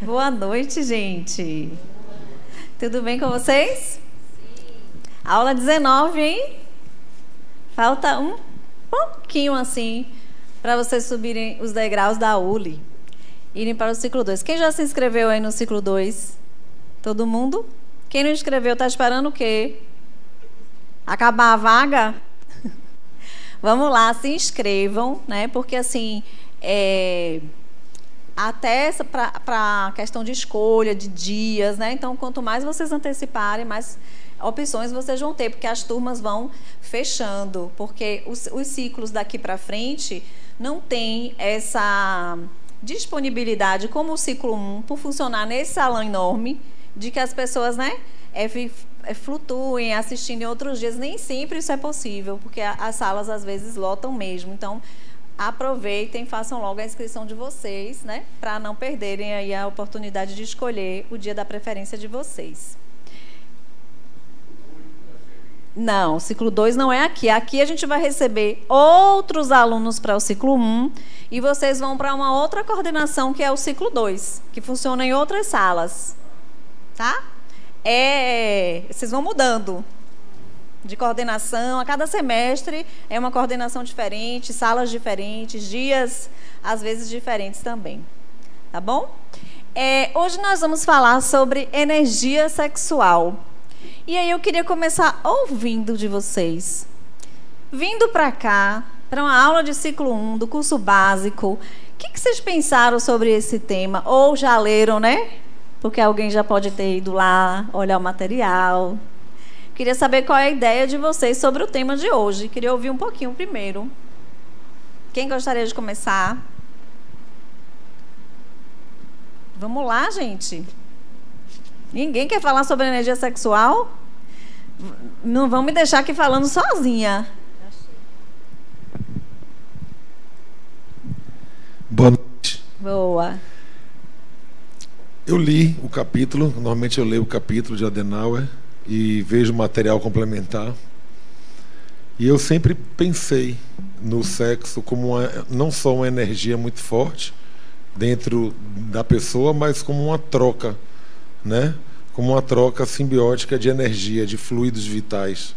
Boa noite, gente. Tudo bem com vocês? Aula 19, hein? Falta um pouquinho assim para vocês subirem os degraus da ULI. Irem para o ciclo 2. Quem já se inscreveu aí no ciclo 2? Todo mundo? Quem não inscreveu, está esperando o quê? Acabar a vaga? Vamos lá, se inscrevam, né? Porque assim, até para a questão de escolha, de dias, né? Então, quanto mais vocês anteciparem, mais opções vocês vão ter, porque as turmas vão fechando, porque os ciclos daqui para frente não tem essa disponibilidade como o ciclo 1, por funcionar nesse salão enorme, de que as pessoas, né, flutuem assistindo em outros dias. Nem sempre isso é possível, porque as salas às vezes lotam mesmo. Então, aproveitem, façam logo a inscrição de vocês, né, para não perderem aí a oportunidade de escolher o dia da preferência de vocês. Não, o ciclo 2 não é aqui. Aqui a gente vai receber outros alunos para o ciclo 1 e vocês vão para uma outra coordenação, que é o ciclo 2, que funciona em outras salas. Tá? Vocês vão mudando de coordenação. A cada semestre é uma coordenação diferente, salas diferentes, dias às vezes diferentes também. Tá bom? Hoje nós vamos falar sobre energia sexual. E aí eu queria começar ouvindo de vocês. Vindo para cá, para uma aula de ciclo 1 do curso básico, o que vocês pensaram sobre esse tema? Ou já leram, né? Porque alguém já pode ter ido lá olhar o material. Queria saber qual é a ideia de vocês sobre o tema de hoje. Queria ouvir um pouquinho primeiro. Quem gostaria de começar? Vamos lá, gente. Ninguém quer falar sobre energia sexual? Não vão me deixar aqui falando sozinha. Boa noite. Boa. Eu li o capítulo, normalmente eu leio o capítulo de Adenauer e vejo material complementar. E eu sempre pensei no sexo como não só uma energia muito forte dentro da pessoa, mas como uma troca, né? Como uma troca simbiótica de energia, de fluidos vitais.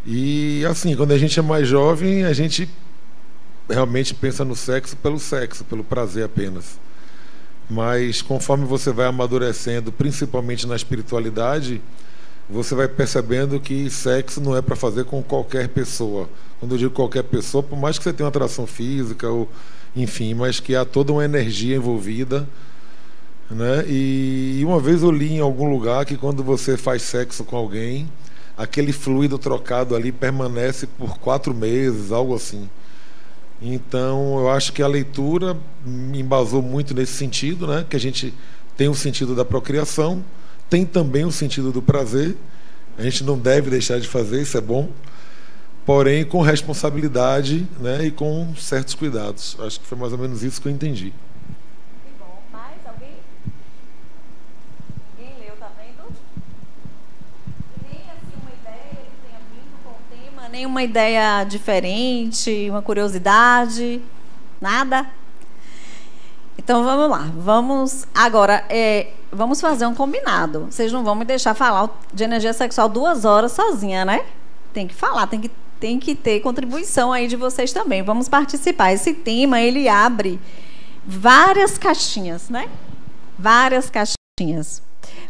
E assim, quando a gente é mais jovem, a gente realmente pensa no sexo, pelo prazer apenas. Mas conforme você vai amadurecendo, principalmente na espiritualidade, você vai percebendo que sexo não é para fazer com qualquer pessoa. Quando eu digo qualquer pessoa, por mais que você tenha uma atração física, ou, enfim, mas que há toda uma energia envolvida, né? E uma vez eu li em algum lugar que quando você faz sexo com alguém, aquele fluido trocado ali permanece por 4 meses, algo assim. Então eu acho que a leitura me embasou muito nesse sentido, né? Que a gente tem o sentido da procriação, tem também o sentido do prazer. A gente não deve deixar de fazer, isso é bom, porém com responsabilidade, né? E com certos cuidados. Acho que foi mais ou menos isso que eu entendi. Nenhuma ideia diferente, uma curiosidade, nada? Então vamos lá, vamos fazer um combinado. Vocês não vão me deixar falar de energia sexual 2 horas sozinha, né? Tem que falar, tem que ter contribuição aí de vocês também. Vamos participar. Esse tema, ele abre várias caixinhas, né? Várias caixinhas.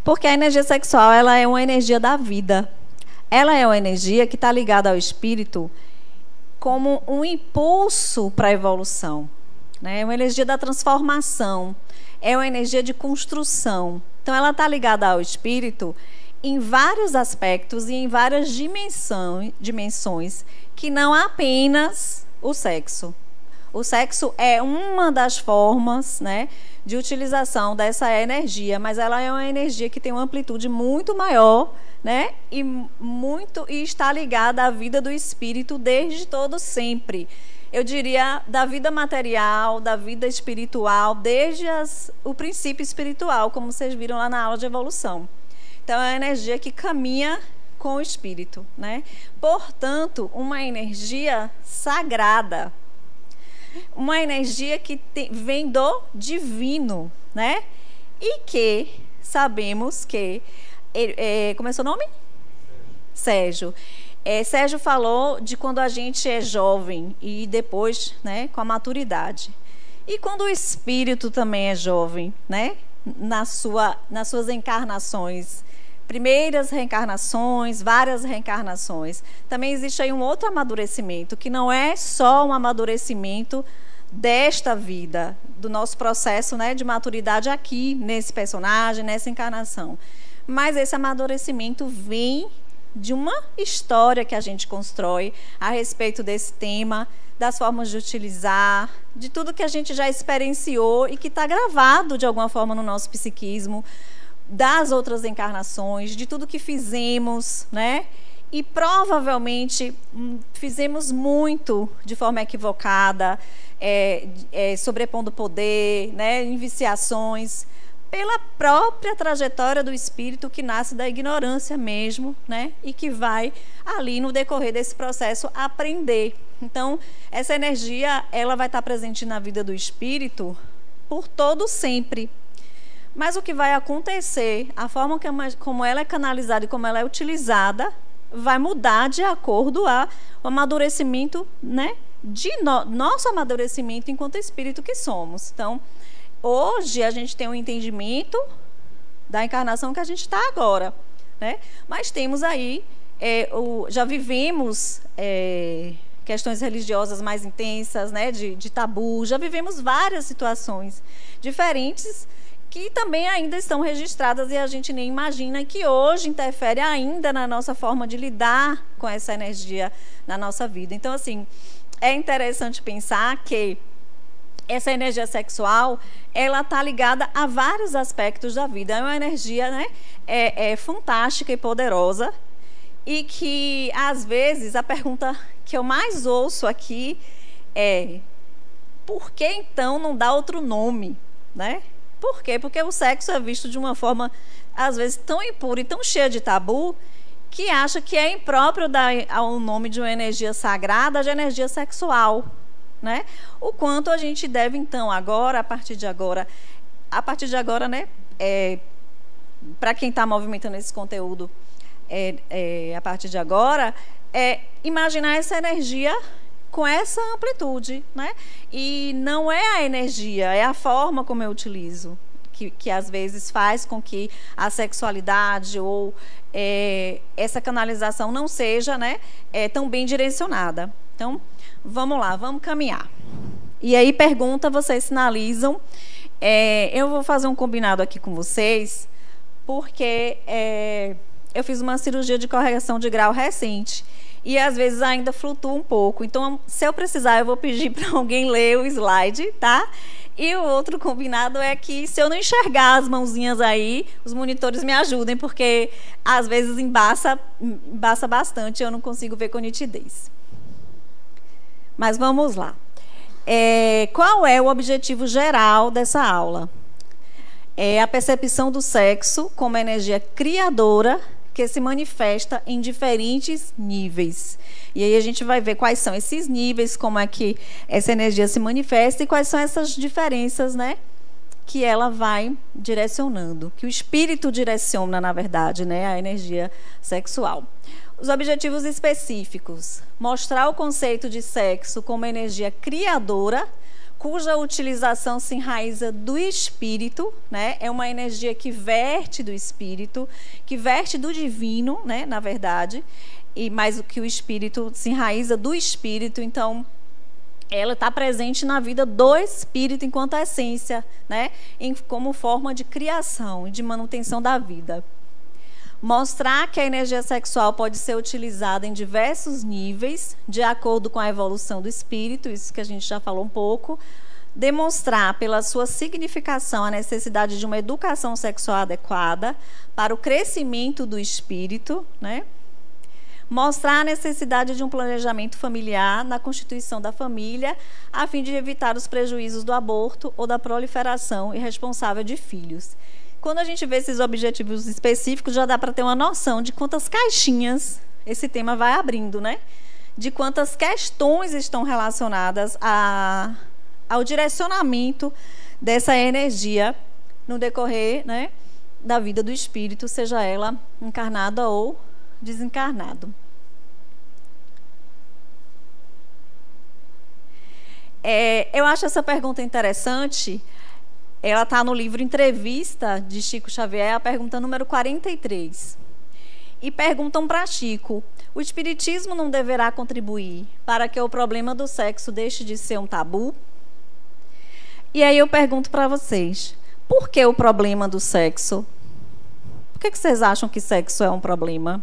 Porque a energia sexual, ela é uma energia da vida. Ela é uma energia que está ligada ao espírito como um impulso para a evolução, né? É uma energia da transformação, é uma energia de construção. Então, ela está ligada ao espírito em vários aspectos e em várias dimensões, que não apenas o sexo. O sexo é uma das formas, né, de utilização dessa energia, mas ela é uma energia que tem uma amplitude muito maior, né, e está ligada à vida do espírito desde todo sempre. Eu diria da vida material, da vida espiritual, desde o princípio espiritual, como vocês viram lá na aula de evolução. Então, é uma energia que caminha com o espírito, né? Portanto, uma energia sagrada, uma energia que vem do divino, né? E que sabemos que... como é seu nome? Sérgio. Sérgio falou de quando a gente é jovem e depois, né, com a maturidade. E quando o espírito também é jovem, né? Nas suas encarnações, primeiras reencarnações, várias reencarnações. Também existe aí um outro amadurecimento, que não é só um amadurecimento desta vida, do nosso processo, né, de maturidade aqui, nesse personagem, nessa encarnação. Mas esse amadurecimento vem de uma história que a gente constrói a respeito desse tema, das formas de utilizar, de tudo que a gente já experienciou e que está gravado de alguma forma no nosso psiquismo, das outras encarnações, de tudo que fizemos, né? E provavelmente fizemos muito de forma equivocada, sobrepondo poder, né? Em viciações, pela própria trajetória do espírito que nasce da ignorância mesmo, né? E que vai ali no decorrer desse processo aprender. Então, essa energia, ela vai estar presente na vida do espírito por todo sempre. Mas o que vai acontecer, a forma como ela é canalizada e como ela é utilizada, vai mudar de acordo ao amadurecimento, né? Nosso amadurecimento enquanto espírito que somos. Então, hoje a gente tem um entendimento da encarnação que a gente está agora, né? Mas temos aí, já vivemos questões religiosas mais intensas, né? De tabu, já vivemos várias situações diferentes que também ainda estão registradas e a gente nem imagina que hoje interfere ainda na nossa forma de lidar com essa energia na nossa vida. Então, assim, é interessante pensar que essa energia sexual, ela está ligada a vários aspectos da vida. É uma energia, né, fantástica e poderosa, e que, às vezes, a pergunta que eu mais ouço aqui é: por que, então, não dá outro nome, né? Por quê? Porque o sexo é visto de uma forma, às vezes, tão impura e tão cheia de tabu, que acha que é impróprio dar ao nome de uma energia sagrada, de energia sexual, né? O quanto a gente deve, então, agora, a partir de agora, né, para quem está movimentando esse conteúdo, a partir de agora, imaginar essa energia com essa amplitude, né? E não é a energia, é a forma como eu utilizo, que às vezes faz com que a sexualidade ou essa canalização não seja, né, tão bem direcionada. Então, vamos lá, vamos caminhar. E aí, pergunta, vocês sinalizam. Eu vou fazer um combinado aqui com vocês, porque eu fiz uma cirurgia de correção de grau recente. E, às vezes, ainda flutua um pouco. Então, se eu precisar, eu vou pedir para alguém ler o slide, tá? E o outro combinado é que, se eu não enxergar as mãozinhas aí, os monitores me ajudem, porque, às vezes, embaça bastante e eu não consigo ver com nitidez. Mas vamos lá. Qual é o objetivo geral dessa aula? É a percepção do sexo como energia criadora que se manifesta em diferentes níveis. E aí a gente vai ver quais são esses níveis, como é que essa energia se manifesta e quais são essas diferenças, né, que ela vai direcionando, que o espírito direciona, na verdade, né, a energia sexual. Os objetivos específicos: mostrar o conceito de sexo como energia criadora, cuja utilização se enraiza do espírito, né? É uma energia que verte do espírito, que verte do divino, né? Na verdade, e mais o que o espírito se enraiza do espírito, então ela está presente na vida do espírito enquanto essência, né? Como forma de criação e de manutenção da vida. Mostrar que a energia sexual pode ser utilizada em diversos níveis, de acordo com a evolução do espírito, isso que a gente já falou um pouco. Demonstrar, pela sua significação, a necessidade de uma educação sexual adequada para o crescimento do espírito, né? Mostrar a necessidade de um planejamento familiar na constituição da família, a fim de evitar os prejuízos do aborto ou da proliferação irresponsável de filhos. Quando a gente vê esses objetivos específicos, já dá para ter uma noção de quantas caixinhas esse tema vai abrindo, né? De quantas questões estão relacionadas ao direcionamento dessa energia no decorrer, né, da vida do espírito, seja ela encarnada ou desencarnado. Eu acho essa pergunta interessante. Ela está no livro Entrevista, de Chico Xavier, a pergunta número 43. E perguntam para Chico: o espiritismo não deverá contribuir para que o problema do sexo deixe de ser um tabu? E aí eu pergunto para vocês: por que o problema do sexo? Por que vocês acham que sexo é um problema?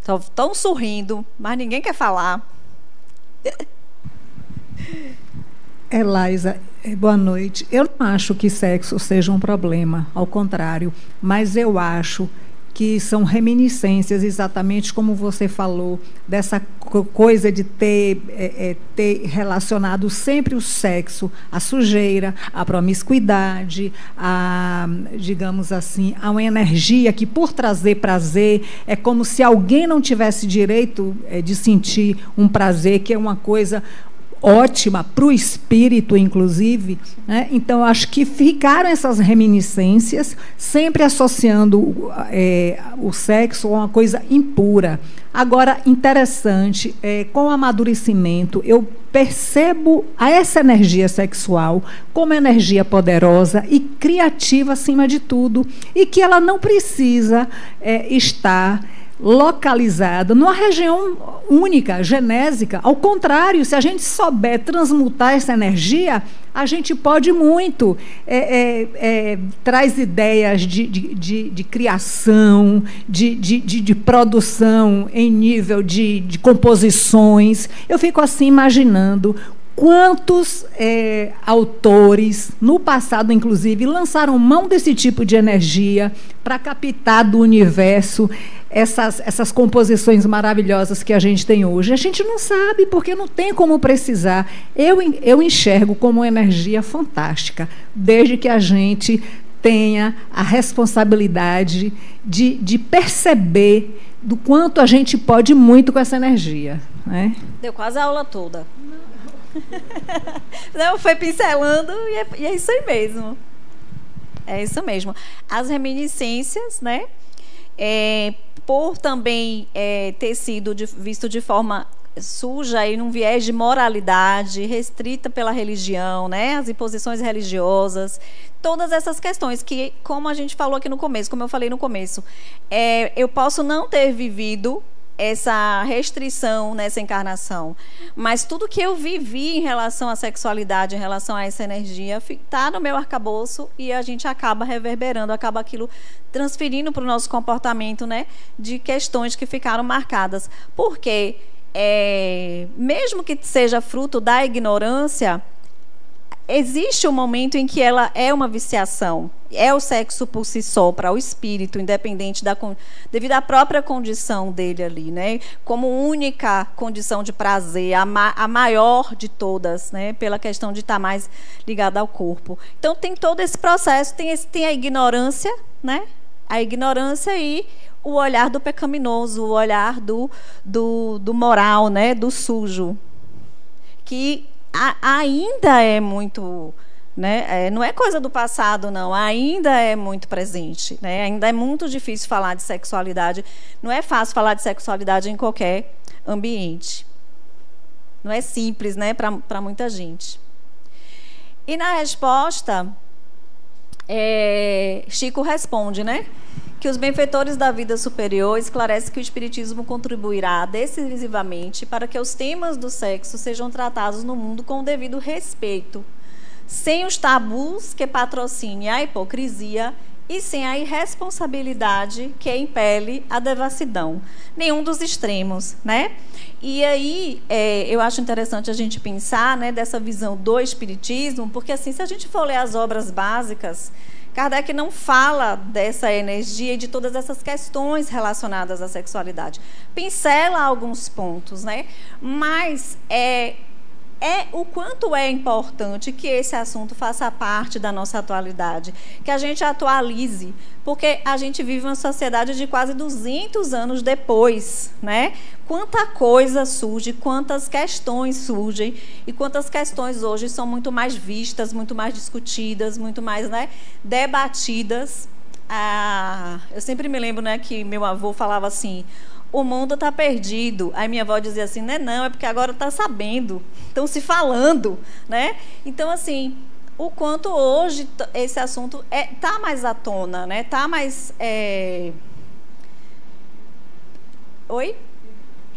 Estão sorrindo, mas ninguém quer falar. Elaisa, boa noite. Eu não acho que sexo seja um problema, ao contrário, mas eu acho que são reminiscências, exatamente como você falou, dessa coisa de ter relacionado sempre o sexo à sujeira, à promiscuidade, digamos assim, a uma energia que, por trazer prazer, é como se alguém não tivesse direito de sentir um prazer, que é uma coisa ótima para o espírito, inclusive, né? Então, acho que ficaram essas reminiscências, sempre associando o sexo a uma coisa impura. Agora, interessante, com o amadurecimento, eu percebo essa energia sexual como energia poderosa e criativa, acima de tudo, e que ela não precisa estar localizada numa região única, genésica. Ao contrário, se a gente souber transmutar essa energia, a gente pode muito. Traz ideias de criação, de produção em nível de composições. Eu fico assim imaginando quantos autores, no passado, inclusive, lançaram mão desse tipo de energia para captar do universo essas composições maravilhosas que a gente tem hoje. A gente não sabe, porque não tem como precisar. Eu enxergo como uma energia fantástica, desde que a gente tenha a responsabilidade de perceber do quanto a gente pode muito com essa energia, né? Deu quase a aula toda. Não, foi pincelando e é isso aí mesmo. É isso mesmo. As reminiscências, né? Por também ter sido visto de forma suja e num viés de moralidade, restrita pela religião, né? As imposições religiosas, todas essas questões que, como a gente falou aqui no começo, como eu falei no começo, eu posso não ter vivido essa restrição nessa encarnação, mas tudo que eu vivi em relação à sexualidade, em relação a essa energia, está no meu arcabouço e a gente acaba reverberando, acaba aquilo transferindo para o nosso comportamento, né, de questões que ficaram marcadas. Porque, mesmo que seja fruto da ignorância, existe um momento em que ela é uma viciação. É o sexo por si só, para o espírito, independente devido à própria condição dele ali, né? Como única condição de prazer, a maior de todas, né? Pela questão de estar mais ligada ao corpo. Então, tem todo esse processo, tem a ignorância, né? A ignorância e o olhar do pecaminoso, o olhar do moral, né? Do sujo. Que ainda é muito, né? Não é coisa do passado, não. Ainda é muito presente, né? Ainda é muito difícil falar de sexualidade. Não é fácil falar de sexualidade em qualquer ambiente. Não é simples, né? Para muita gente. E na resposta, Chico responde, né? Que os benfeitores da vida superior esclarecem que o espiritismo contribuirá decisivamente para que os temas do sexo sejam tratados no mundo com o devido respeito, sem os tabus que patrocinem a hipocrisia e sem a irresponsabilidade que impele a devassidão. Nenhum dos extremos, né? E aí, eu acho interessante a gente pensar, né, dessa visão do espiritismo, porque assim, se a gente for ler as obras básicas, Kardec não fala dessa energia e de todas essas questões relacionadas à sexualidade. Pincela alguns pontos, né? Mas é o quanto é importante que esse assunto faça parte da nossa atualidade, que a gente atualize, porque a gente vive uma sociedade de quase 200 anos depois, né? Quanta coisa surge, quantas questões surgem, e quantas questões hoje são muito mais vistas, muito mais discutidas, muito mais, né, debatidas. Eu sempre me lembro, né, que meu avô falava assim: o mundo está perdido. Aí minha avó dizia assim: não, é porque agora está sabendo, estão se falando, né? Então, assim, o quanto hoje esse assunto está mais à tona, né? Está mais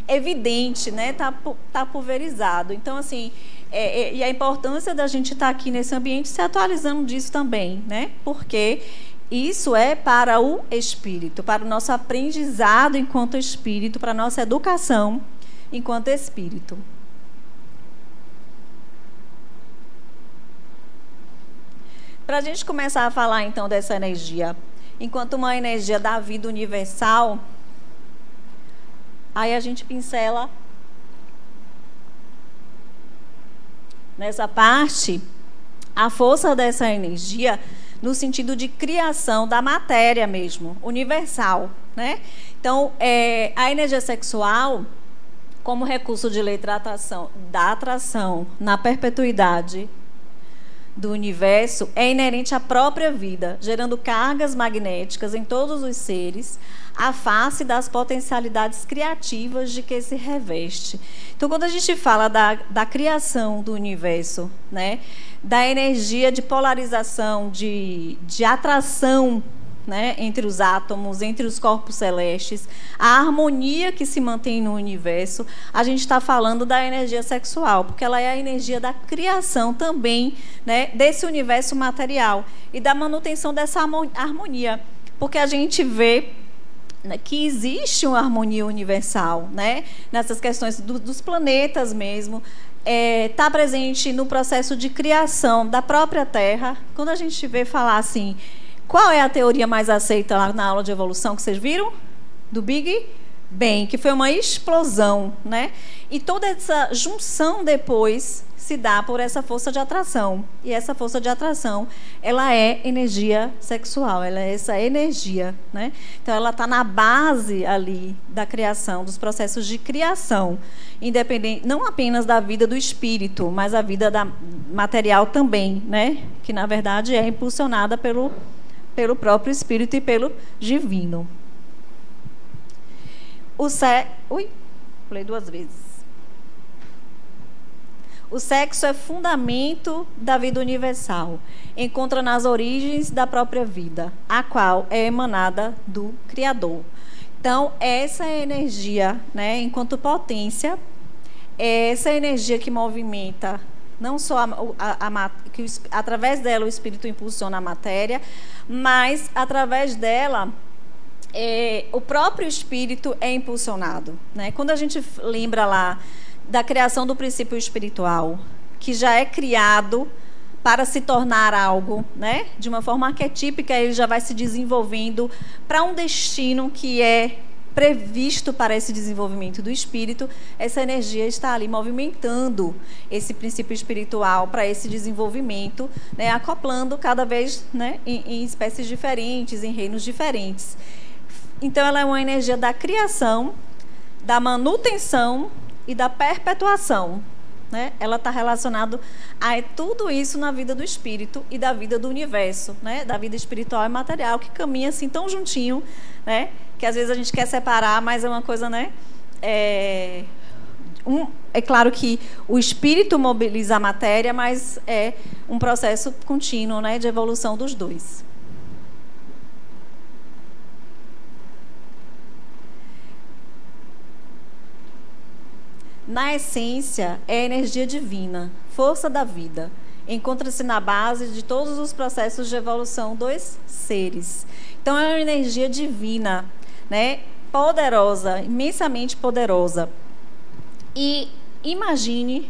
evidente, né? Tá pulverizado. Então, assim, e a importância da gente estar aqui nesse ambiente se atualizando disso também, né? Porque isso é para o espírito, para o nosso aprendizado enquanto espírito, para a nossa educação enquanto espírito. Para a gente começar a falar, então, dessa energia, enquanto uma energia da vida universal, aí a gente pincela nessa parte a força dessa energia no sentido de criação da matéria mesmo, universal, né? Então, a energia sexual, como recurso de lei da atração na perpetuidade do universo, é inerente à própria vida, gerando cargas magnéticas em todos os seres, à face das potencialidades criativas de que se reveste. Então, quando a gente fala da criação do universo, né, da energia de polarização, de atração, né, entre os átomos, entre os corpos celestes, a harmonia que se mantém no universo, a gente está falando da energia sexual, porque ela é a energia da criação também, né, desse universo material e da manutenção dessa harmonia, porque a gente vê que existe uma harmonia universal, né, nessas questões dos planetas mesmo. Está presente no processo de criação da própria Terra. Quando a gente vê falar assim, qual é a teoria mais aceita lá na aula de evolução que vocês viram? Do Big Bang, que foi uma explosão, né? E toda essa junção depois se dá por essa força de atração. E essa força de atração, ela é energia sexual, ela é essa energia, né? Então, ela está na base ali da criação, dos processos de criação, independente, não apenas da vida do espírito, mas a vida material também, né? Que, na verdade, é impulsionada pelo próprio espírito e pelo divino. Falei duas vezes. O sexo é fundamento da vida universal. Encontra nas origens da própria vida, a qual é emanada do Criador. Então, essa energia, né, enquanto potência, é essa energia que movimenta, não só que através dela o espírito impulsiona a matéria, mas através dela o próprio espírito é impulsionado, né? Quando a gente lembra lá da criação do princípio espiritual, que já é criado para se tornar algo, né? De uma forma arquetípica, ele já vai se desenvolvendo para um destino que é previsto para esse desenvolvimento do espírito. Essa energia está ali movimentando esse princípio espiritual para esse desenvolvimento, né? Acoplando cada vez, né, em espécies diferentes, em reinos diferentes. Então, ela é uma energia da criação, da manutenção e da perpetuação, né? Ela está relacionada a tudo isso na vida do espírito e da vida do universo, né? Da vida espiritual e material, que caminha assim tão juntinho, né? Que às vezes a gente quer separar, mas é uma coisa, né? É claro que o espírito mobiliza a matéria, mas é um processo contínuo, né, de evolução dos dois. Na essência, é energia divina, força da vida. Encontra-se na base de todos os processos de evolução dos seres. Então, é uma energia divina, né? Poderosa, imensamente poderosa. E imagine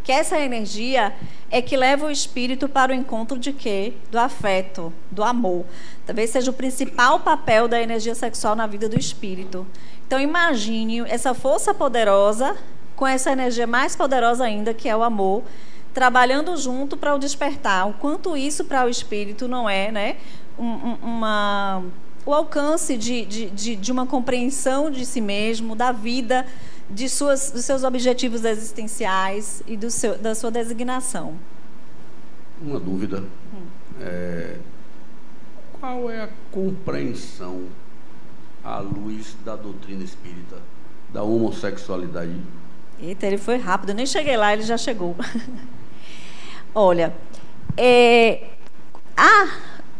que essa energia é que leva o espírito para o encontro de quê? Do afeto, do amor. Talvez seja o principal papel da energia sexual na vida do espírito. Então, imagine essa força poderosa com essa energia mais poderosa ainda, que é o amor, trabalhando junto para o despertar. O quanto isso para o espírito não é, né, o alcance de uma compreensão de si mesmo, da vida, dos seus objetivos existenciais e da sua designação. Uma dúvida. Qual é a compreensão à luz da doutrina espírita da homossexualidade? Eita, ele foi rápido, eu nem cheguei lá, ele já chegou. Olha,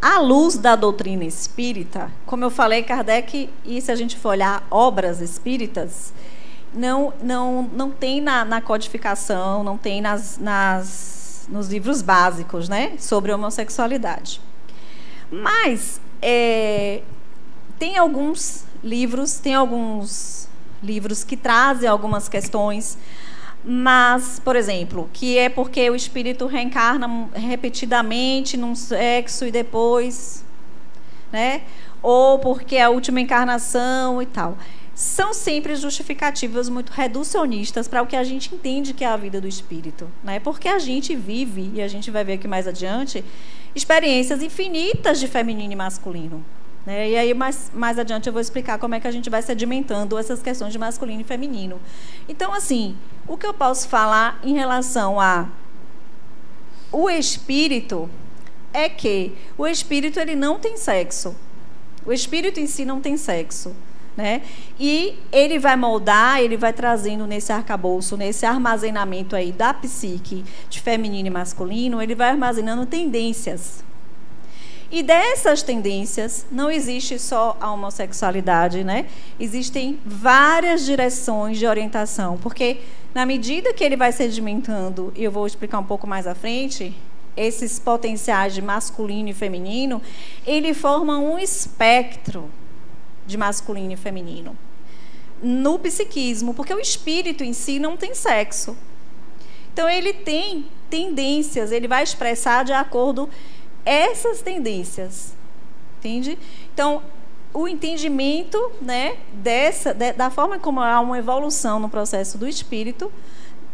à luz da doutrina espírita, como eu falei, Kardec, e se a gente for olhar obras espíritas, não tem na codificação, não tem nos livros básicos, né, sobre homossexualidade. Mas tem alguns livros que trazem algumas questões, mas, por exemplo, que é porque o espírito reencarna repetidamente num sexo e depois, né? Ou porque é a última encarnação e tal. São sempre justificativas muito reducionistas para o que a gente entende que é a vida do espírito, né? Porque a gente vive, e a gente vai ver aqui mais adiante, experiências infinitas de feminino e masculino, né? E aí, mais adiante, eu vou explicar como é que a gente vai sedimentando essas questões de masculino e feminino. Então, assim, o que eu posso falar em relação o espírito é que o espírito ele não tem sexo. O espírito em si não tem sexo, né? E ele vai moldar, ele vai trazendo nesse arcabouço, nesse armazenamento aí da psique de feminino e masculino, ele vai armazenando tendências. E dessas tendências, não existe só a homossexualidade, né? Existem várias direções de orientação, porque na medida que ele vai sedimentando, e eu vou explicar um pouco mais à frente, esses potenciais de masculino e feminino, ele forma um espectro de masculino e feminino no psiquismo, porque o espírito em si não tem sexo. Então, ele tem tendências, ele vai expressar de acordo essas tendências, entende? Então, o entendimento, né, da forma como há uma evolução no processo do espírito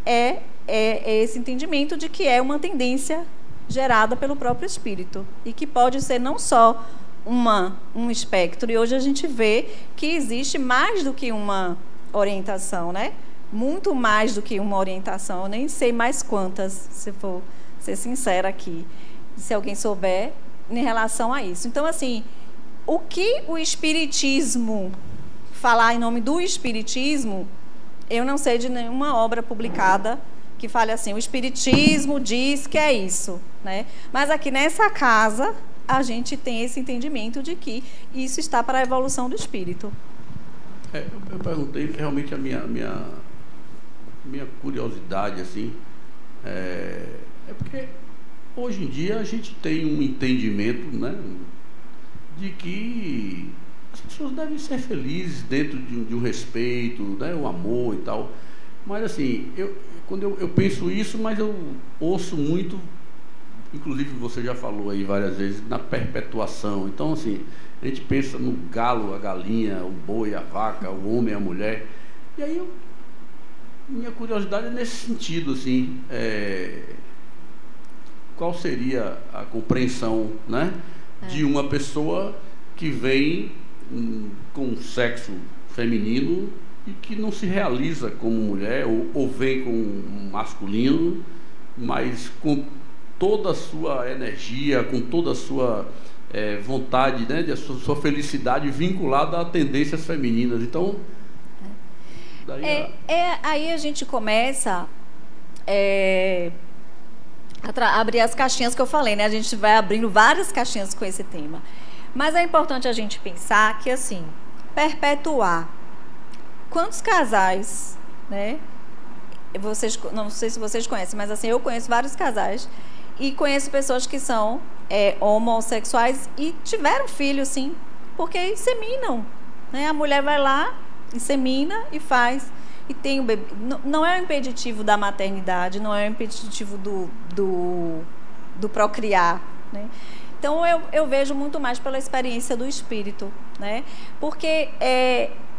é esse entendimento de que é uma tendência gerada pelo próprio espírito e que pode ser não só um espectro, e hoje a gente vê que existe mais do que uma orientação, né? Muito mais do que uma orientação, eu nem sei mais quantas, se for ser sincera aqui, se alguém souber em relação a isso. Então, assim, o que o espiritismo, falar em nome do espiritismo, eu não sei de nenhuma obra publicada que fale assim, o espiritismo diz que é isso, né? Mas aqui nessa casa a gente tem esse entendimento de que isso está para a evolução do espírito. Eu perguntei realmente a minha curiosidade, assim, porque hoje em dia a gente tem um entendimento, né, de que as pessoas devem ser felizes dentro de um respeito, né, o amor e tal. Mas assim, quando eu penso isso, mas eu ouço muito, inclusive você já falou aí várias vezes, na perpetuação. Então, assim, a gente pensa no galo, a galinha, o boi, a vaca, o homem, a mulher. E aí, minha curiosidade é nesse sentido, assim, qual seria a compreensão, né, de uma pessoa que vem com sexo feminino e que não se realiza como mulher, ou vem com um masculino, mas com toda a sua energia, com toda a sua vontade, né, de sua felicidade vinculada a tendências femininas. Então, daí aí a gente começa a abrir as caixinhas que eu falei, né? A gente vai abrindo várias caixinhas com esse tema. Mas é importante a gente pensar que, assim, perpetuar. Quantos casais, né? Vocês, não sei se vocês conhecem, mas assim, eu conheço vários casais e conheço pessoas que são homossexuais e tiveram filhos, sim, porque inseminam, né? A mulher vai lá, insemina e faz, e tem um bebê. Não é um impeditivo da maternidade, não é um impeditivo do procriar, né? Então, eu vejo muito mais pela experiência do espírito, né? Porque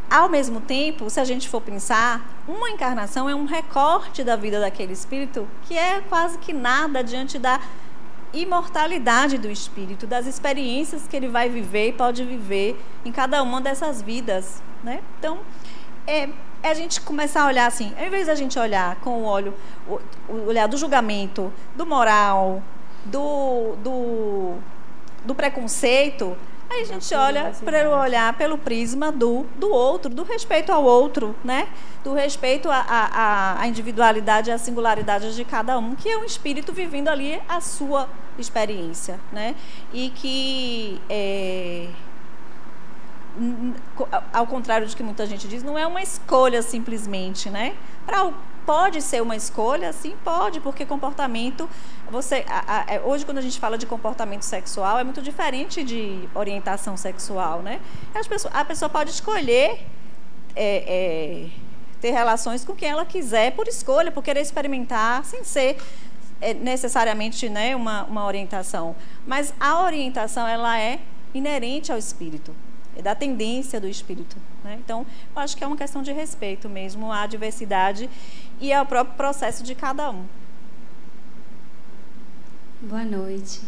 ao mesmo tempo, se a gente for pensar, uma encarnação é um recorte da vida daquele espírito que é quase que nada diante da imortalidade do espírito, das experiências que ele vai viver e pode viver em cada uma dessas vidas, né? Então, é a gente começar a olhar assim, ao invés da gente olhar com o olhar do julgamento, do moral, do preconceito, aí a gente olha pelo prisma do outro, do respeito ao outro, né? Do respeito à individualidade e à singularidade de cada um, que é um espírito vivendo ali a sua experiência, né? E que, ao contrário do que muita gente diz, não é uma escolha simplesmente, né? Pode ser uma escolha, sim, pode, porque comportamento... hoje, quando a gente fala de comportamento sexual, é muito diferente de orientação sexual, né? A pessoa pode escolher ter relações com quem ela quiser por escolha, por querer experimentar, sem ser necessariamente, né, uma orientação. Mas a orientação, ela é inerente ao espírito, é da tendência do espírito, né? Então, eu acho que é uma questão de respeito mesmo à diversidade e ao próprio processo de cada um. Boa noite.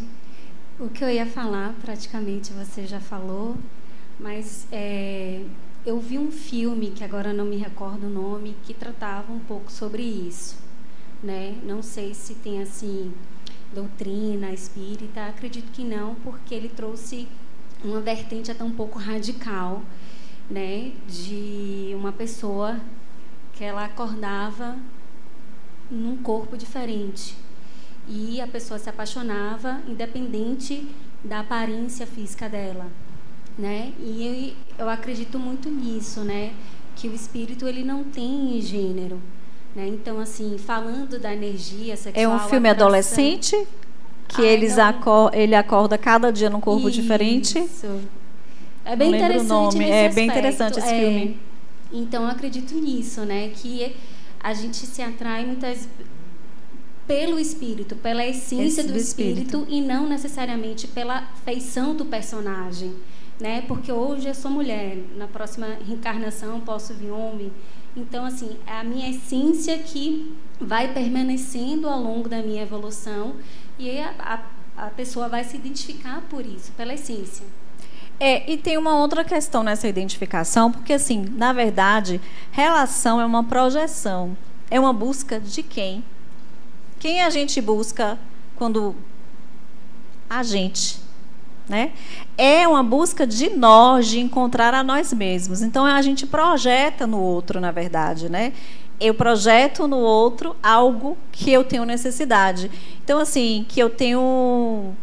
O que eu ia falar, praticamente você já falou, mas eu vi um filme, que agora não me recordo o nome, que tratava um pouco sobre isso, né? Não sei se tem, assim, doutrina espírita, acredito que não, porque ele trouxe uma vertente até um pouco radical, né? De uma pessoa que ela acordava num corpo diferente. E a pessoa se apaixonava, independente da aparência física dela, né? E eu acredito muito nisso, né? Que o espírito, ele não tem gênero, né? Então, assim, falando da energia sexual... É um filme adolescente, que ele acorda cada dia num corpo diferente. Isso. É bem interessante o nome. nesse aspecto. Bem interessante esse filme. Então, eu acredito nisso, né? Que a gente se atrai muitas... pelo espírito, pela essência do espírito e não necessariamente pela feição do personagem, né? Porque hoje eu sou mulher, na próxima reencarnação posso vir homem. Então, assim, é a minha essência que vai permanecendo ao longo da minha evolução e a pessoa vai se identificar por isso, pela essência. E tem uma outra questão nessa identificação, porque, assim, na verdade, relação é uma projeção, é uma busca de quem? Quem a gente busca quando a gente, né? É uma busca de nós, de encontrar a nós mesmos. Então, a gente projeta no outro, na verdade, né? Eu projeto no outro algo que eu tenho necessidade. Então, assim, que eu tenho...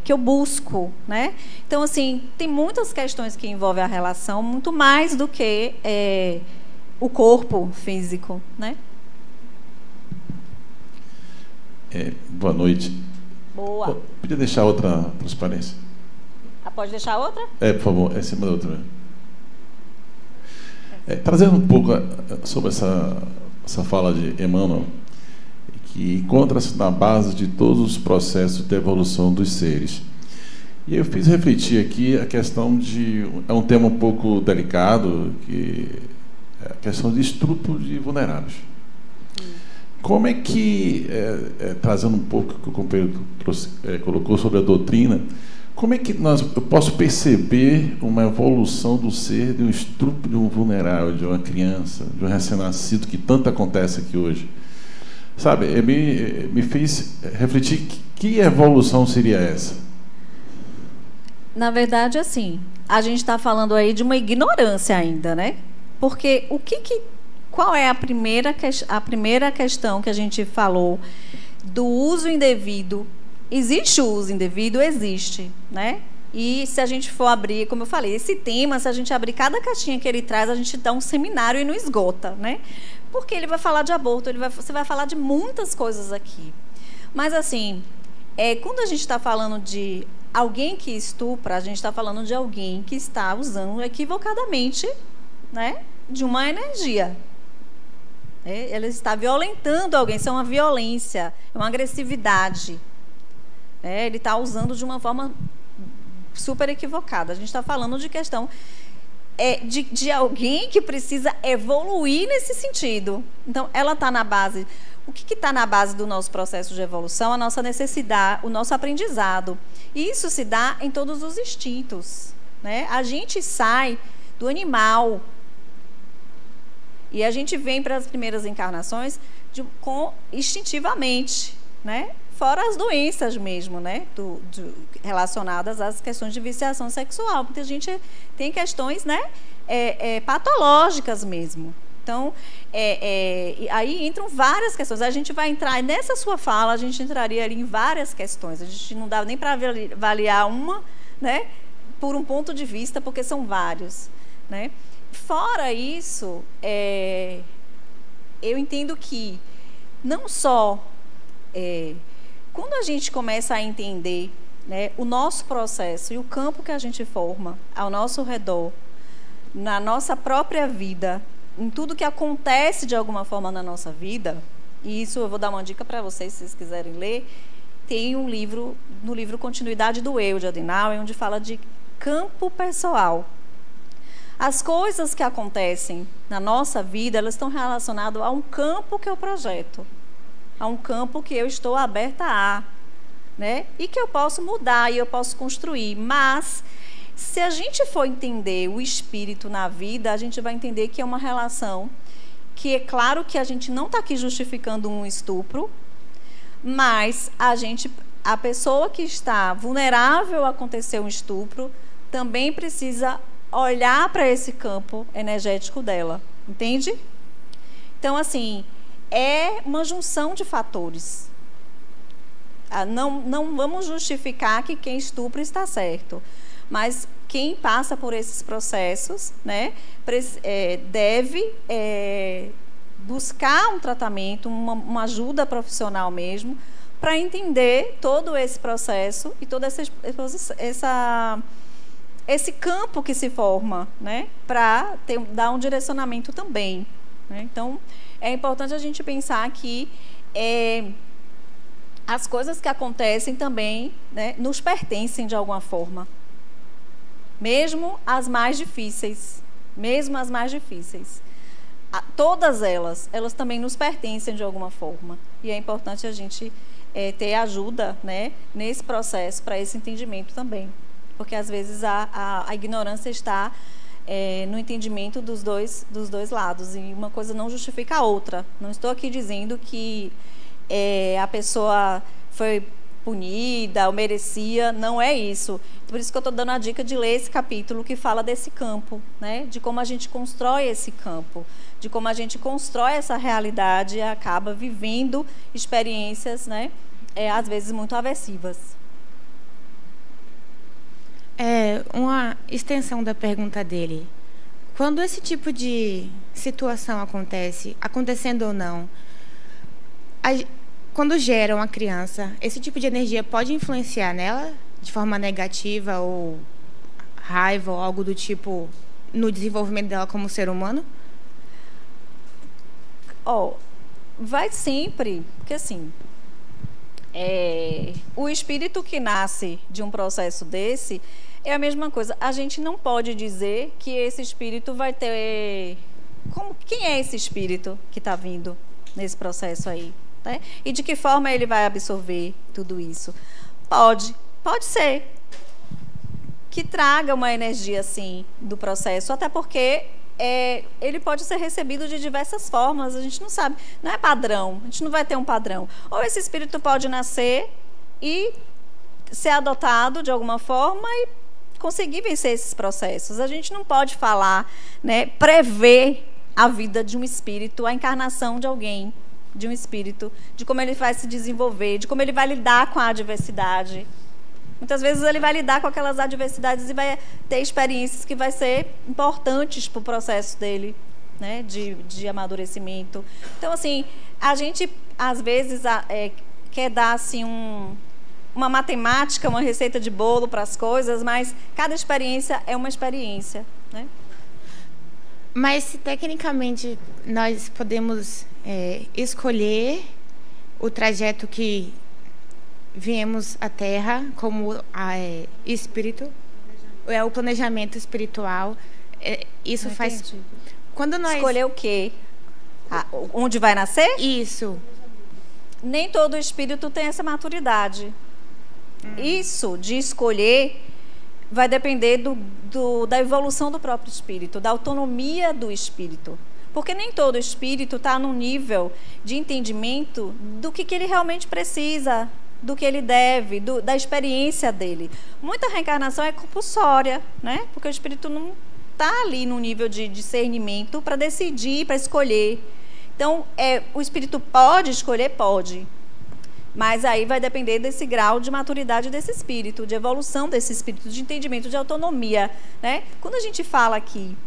que eu busco, né? Então, assim, tem muitas questões que envolvem a relação, muito mais do que o corpo físico, né? Boa noite. Boa. Podia deixar outra transparência? Pode deixar outra? Por favor, em cima da outra. Trazendo um pouco sobre essa fala de Emmanuel, que encontra-se na base de todos os processos de evolução dos seres. E eu fiz refletir aqui a questão de... É um tema um pouco delicado, que é a questão de estupro de vulneráveis. Como é que, trazendo um pouco o que o companheiro colocou sobre a doutrina, como é que eu posso perceber uma evolução do ser de um estupro de um vulnerável, de uma criança, de um recém-nascido, que tanto acontece aqui hoje? Sabe, me fez refletir que evolução seria essa? Na verdade, assim, a gente está falando aí de uma ignorância ainda, né? Porque qual é a primeira questão que a gente falou do uso indevido? Existe o uso indevido? Existe, né? E se a gente for abrir, como eu falei, esse tema, se a gente abrir cada caixinha que ele traz, a gente dá um seminário e não esgota, né? Porque ele vai falar de aborto, você vai falar de muitas coisas aqui. Mas, assim, quando a gente está falando de alguém que estupra, a gente está falando de alguém que está usando equivocadamente, né, de uma energia. Ela está violentando alguém, isso é uma violência, é uma agressividade. Ele está usando de uma forma super equivocada. A gente está falando de questão de alguém que precisa evoluir nesse sentido. Então, ela está na base. O que está na base do nosso processo de evolução? A nossa necessidade, o nosso aprendizado. E isso se dá em todos os instintos, né? A gente sai do animal e a gente vem para as primeiras encarnações instintivamente, né? Fora as doenças mesmo, né? Relacionadas às questões de viciação sexual, porque a gente tem questões, né? Patológicas mesmo. Então, aí entram várias questões. A gente vai entrar, nessa sua fala, a gente entraria ali em várias questões. A gente não dá nem para avaliar uma, né? Por um ponto de vista, porque são vários, né? Fora isso, eu entendo que não só quando a gente começa a entender, né, o nosso processo e o campo que a gente forma ao nosso redor, na nossa própria vida, em tudo que acontece de alguma forma na nossa vida, e isso eu vou dar uma dica para vocês, se vocês quiserem ler, tem um livro, no livro Continuidade do Eu, de Adenauer, onde fala de campo pessoal. As coisas que acontecem na nossa vida, elas estão relacionadas a um campo que eu projeto, a um campo que eu estou aberta a, né? E que eu posso mudar e eu posso construir. Mas, se a gente for entender o espírito na vida, a gente vai entender que é uma relação que, é claro que a gente não está aqui justificando um estupro, mas a pessoa que está vulnerável a acontecer um estupro também precisa olhar para esse campo energético dela, entende? Então, assim, é uma junção de fatores. Não vamos justificar que quem estupra está certo, mas quem passa por esses processos, né, deve buscar um tratamento, uma ajuda profissional mesmo, para entender todo esse processo e todo esse campo que se forma, né, para dar um direcionamento também, né? Então, é importante a gente pensar que as coisas que acontecem também, né, nos pertencem de alguma forma. Mesmo as mais difíceis. Todas elas também nos pertencem de alguma forma. E é importante a gente ter ajuda, né, nesse processo, para esse entendimento também. Porque, às vezes, a ignorância está no entendimento dos dois lados. E uma coisa não justifica a outra. Não estou aqui dizendo que a pessoa foi punida ou merecia, não é isso. Por isso que eu estou dando a dica de ler esse capítulo que fala desse campo, né? De como a gente constrói esse campo, de como a gente constrói essa realidade e acaba vivendo experiências, né? Às vezes muito aversivas. Uma extensão da pergunta dele. Quando esse tipo de situação acontecendo ou não, quando gera uma criança, esse tipo de energia pode influenciar nela de forma negativa ou raiva ou algo do tipo no desenvolvimento dela como ser humano? Vai sempre, porque assim, o espírito que nasce de um processo desse é a mesma coisa. A gente não pode dizer que esse espírito vai ter... Quem é esse espírito que está vindo nesse processo aí? Né? E de que forma ele vai absorver tudo isso? Pode ser que traga uma energia assim do processo, até porque ele pode ser recebido de diversas formas, a gente não sabe, não é padrão, a gente não vai ter um padrão. Ou esse espírito pode nascer e ser adotado de alguma forma e conseguir vencer esses processos. A gente não pode falar, né, prever a vida de um espírito, a encarnação de alguém, de um espírito, de como ele vai se desenvolver, de como ele vai lidar com a adversidade. Muitas vezes ele vai lidar com aquelas adversidades e vai ter experiências que vai ser importantes para o processo dele, né, de amadurecimento. Então, assim, a gente, às vezes, quer dar assim, uma matemática, uma receita de bolo para as coisas, mas cada experiência é uma experiência, né? Mas se tecnicamente nós podemos escolher o trajeto que viemos à Terra como espírito, o planejamento espiritual, Isso Não faz... entendi. Quando nós... Escolher o quê? Onde vai nascer? Isso. Nem todo espírito tem essa maturidade. Isso de escolher vai depender da evolução do próprio espírito, da autonomia do espírito. Porque nem todo espírito está num nível de entendimento do que ele realmente precisa, do que ele deve, da experiência dele. Muita reencarnação é compulsória, né? Porque o espírito não está ali no nível de discernimento para decidir, para escolher. Então, o espírito pode escolher? Pode. Mas aí vai depender desse grau de maturidade desse espírito, de evolução desse espírito, de entendimento, de autonomia, né? Quando a gente fala aqui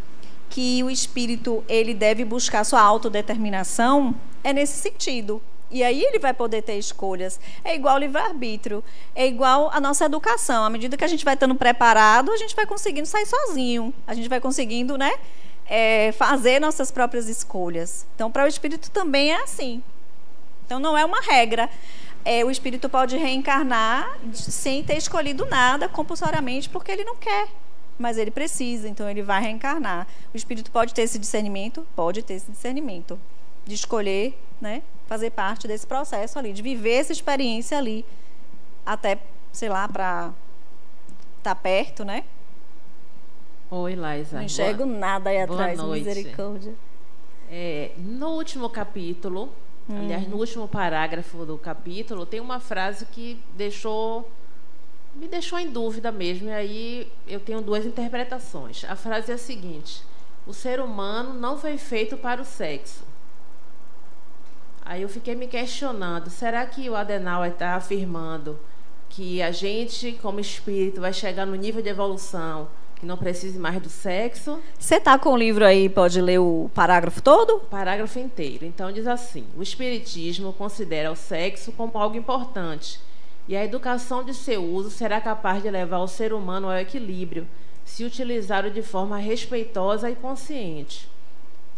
que o espírito ele deve buscar sua autodeterminação, é nesse sentido. E aí ele vai poder ter escolhas. É igual ao livre-arbítrio, é igual a nossa educação. À medida que a gente vai estando preparado, a gente vai conseguindo sair sozinho. A gente vai conseguindo, né, fazer nossas próprias escolhas. Então, para o espírito também é assim. Então, não é uma regra. O espírito pode reencarnar sem ter escolhido nada compulsoriamente, porque ele não quer. Mas ele precisa, então ele vai reencarnar. O espírito pode ter esse discernimento? Pode ter esse discernimento. De escolher, né, fazer parte desse processo ali, de viver essa experiência ali, até, sei lá, para estar perto, né? Oi, Laísa. Não enxergo nada aí atrás, boa noite. Misericórdia. No último capítulo, aliás, no último parágrafo do capítulo, tem uma frase que me deixou em dúvida mesmo, e aí eu tenho duas interpretações. A frase é a seguinte: o ser humano não foi feito para o sexo. Aí eu fiquei me questionando, será que o Adenauer está afirmando que a gente, como espírito, vai chegar no nível de evolução que não precise mais do sexo? Você está com o livro aí, pode ler o parágrafo todo? O parágrafo inteiro. Então diz assim: o espiritismo considera o sexo como algo importante, e a educação de seu uso será capaz de levar o ser humano ao equilíbrio, se utilizado de forma respeitosa e consciente.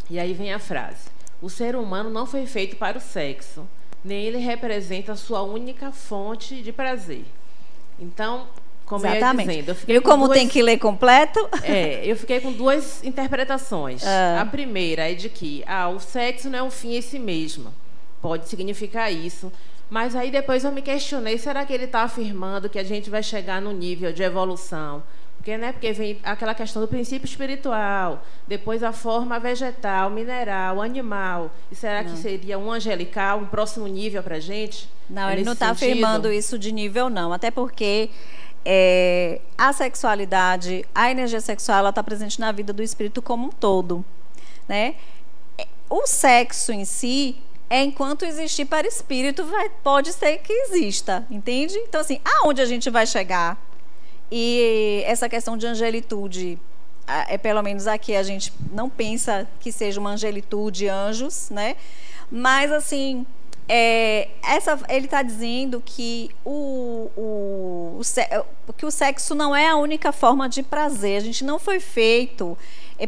E aí vem a frase: o ser humano não foi feito para o sexo, nem ele representa a sua única fonte de prazer. Então, como exatamente. Eu ia dizendo, eu fiquei e como duas... tem que ler completo? Eu fiquei com duas interpretações. A primeira é de que o sexo não é um fim em si mesmo. Pode significar isso. Mas aí depois eu me questionei, será que ele está afirmando que a gente vai chegar no nível de evolução? Porque vem aquela questão do princípio espiritual, depois a forma vegetal, mineral, animal. E será que seria um angelical, um próximo nível para a gente? Não, ele não está afirmando isso de nível, não. Até porque a sexualidade, a energia sexual, ela está presente na vida do espírito como um todo, né? O sexo em si, enquanto existir para espírito, pode ser que exista, entende? Então, assim, aonde a gente vai chegar? E essa questão de angelitude, pelo menos aqui a gente não pensa que seja uma angelitude, anjos, né? Mas, assim, ele está dizendo que o sexo não é a única forma de prazer. A gente não foi feito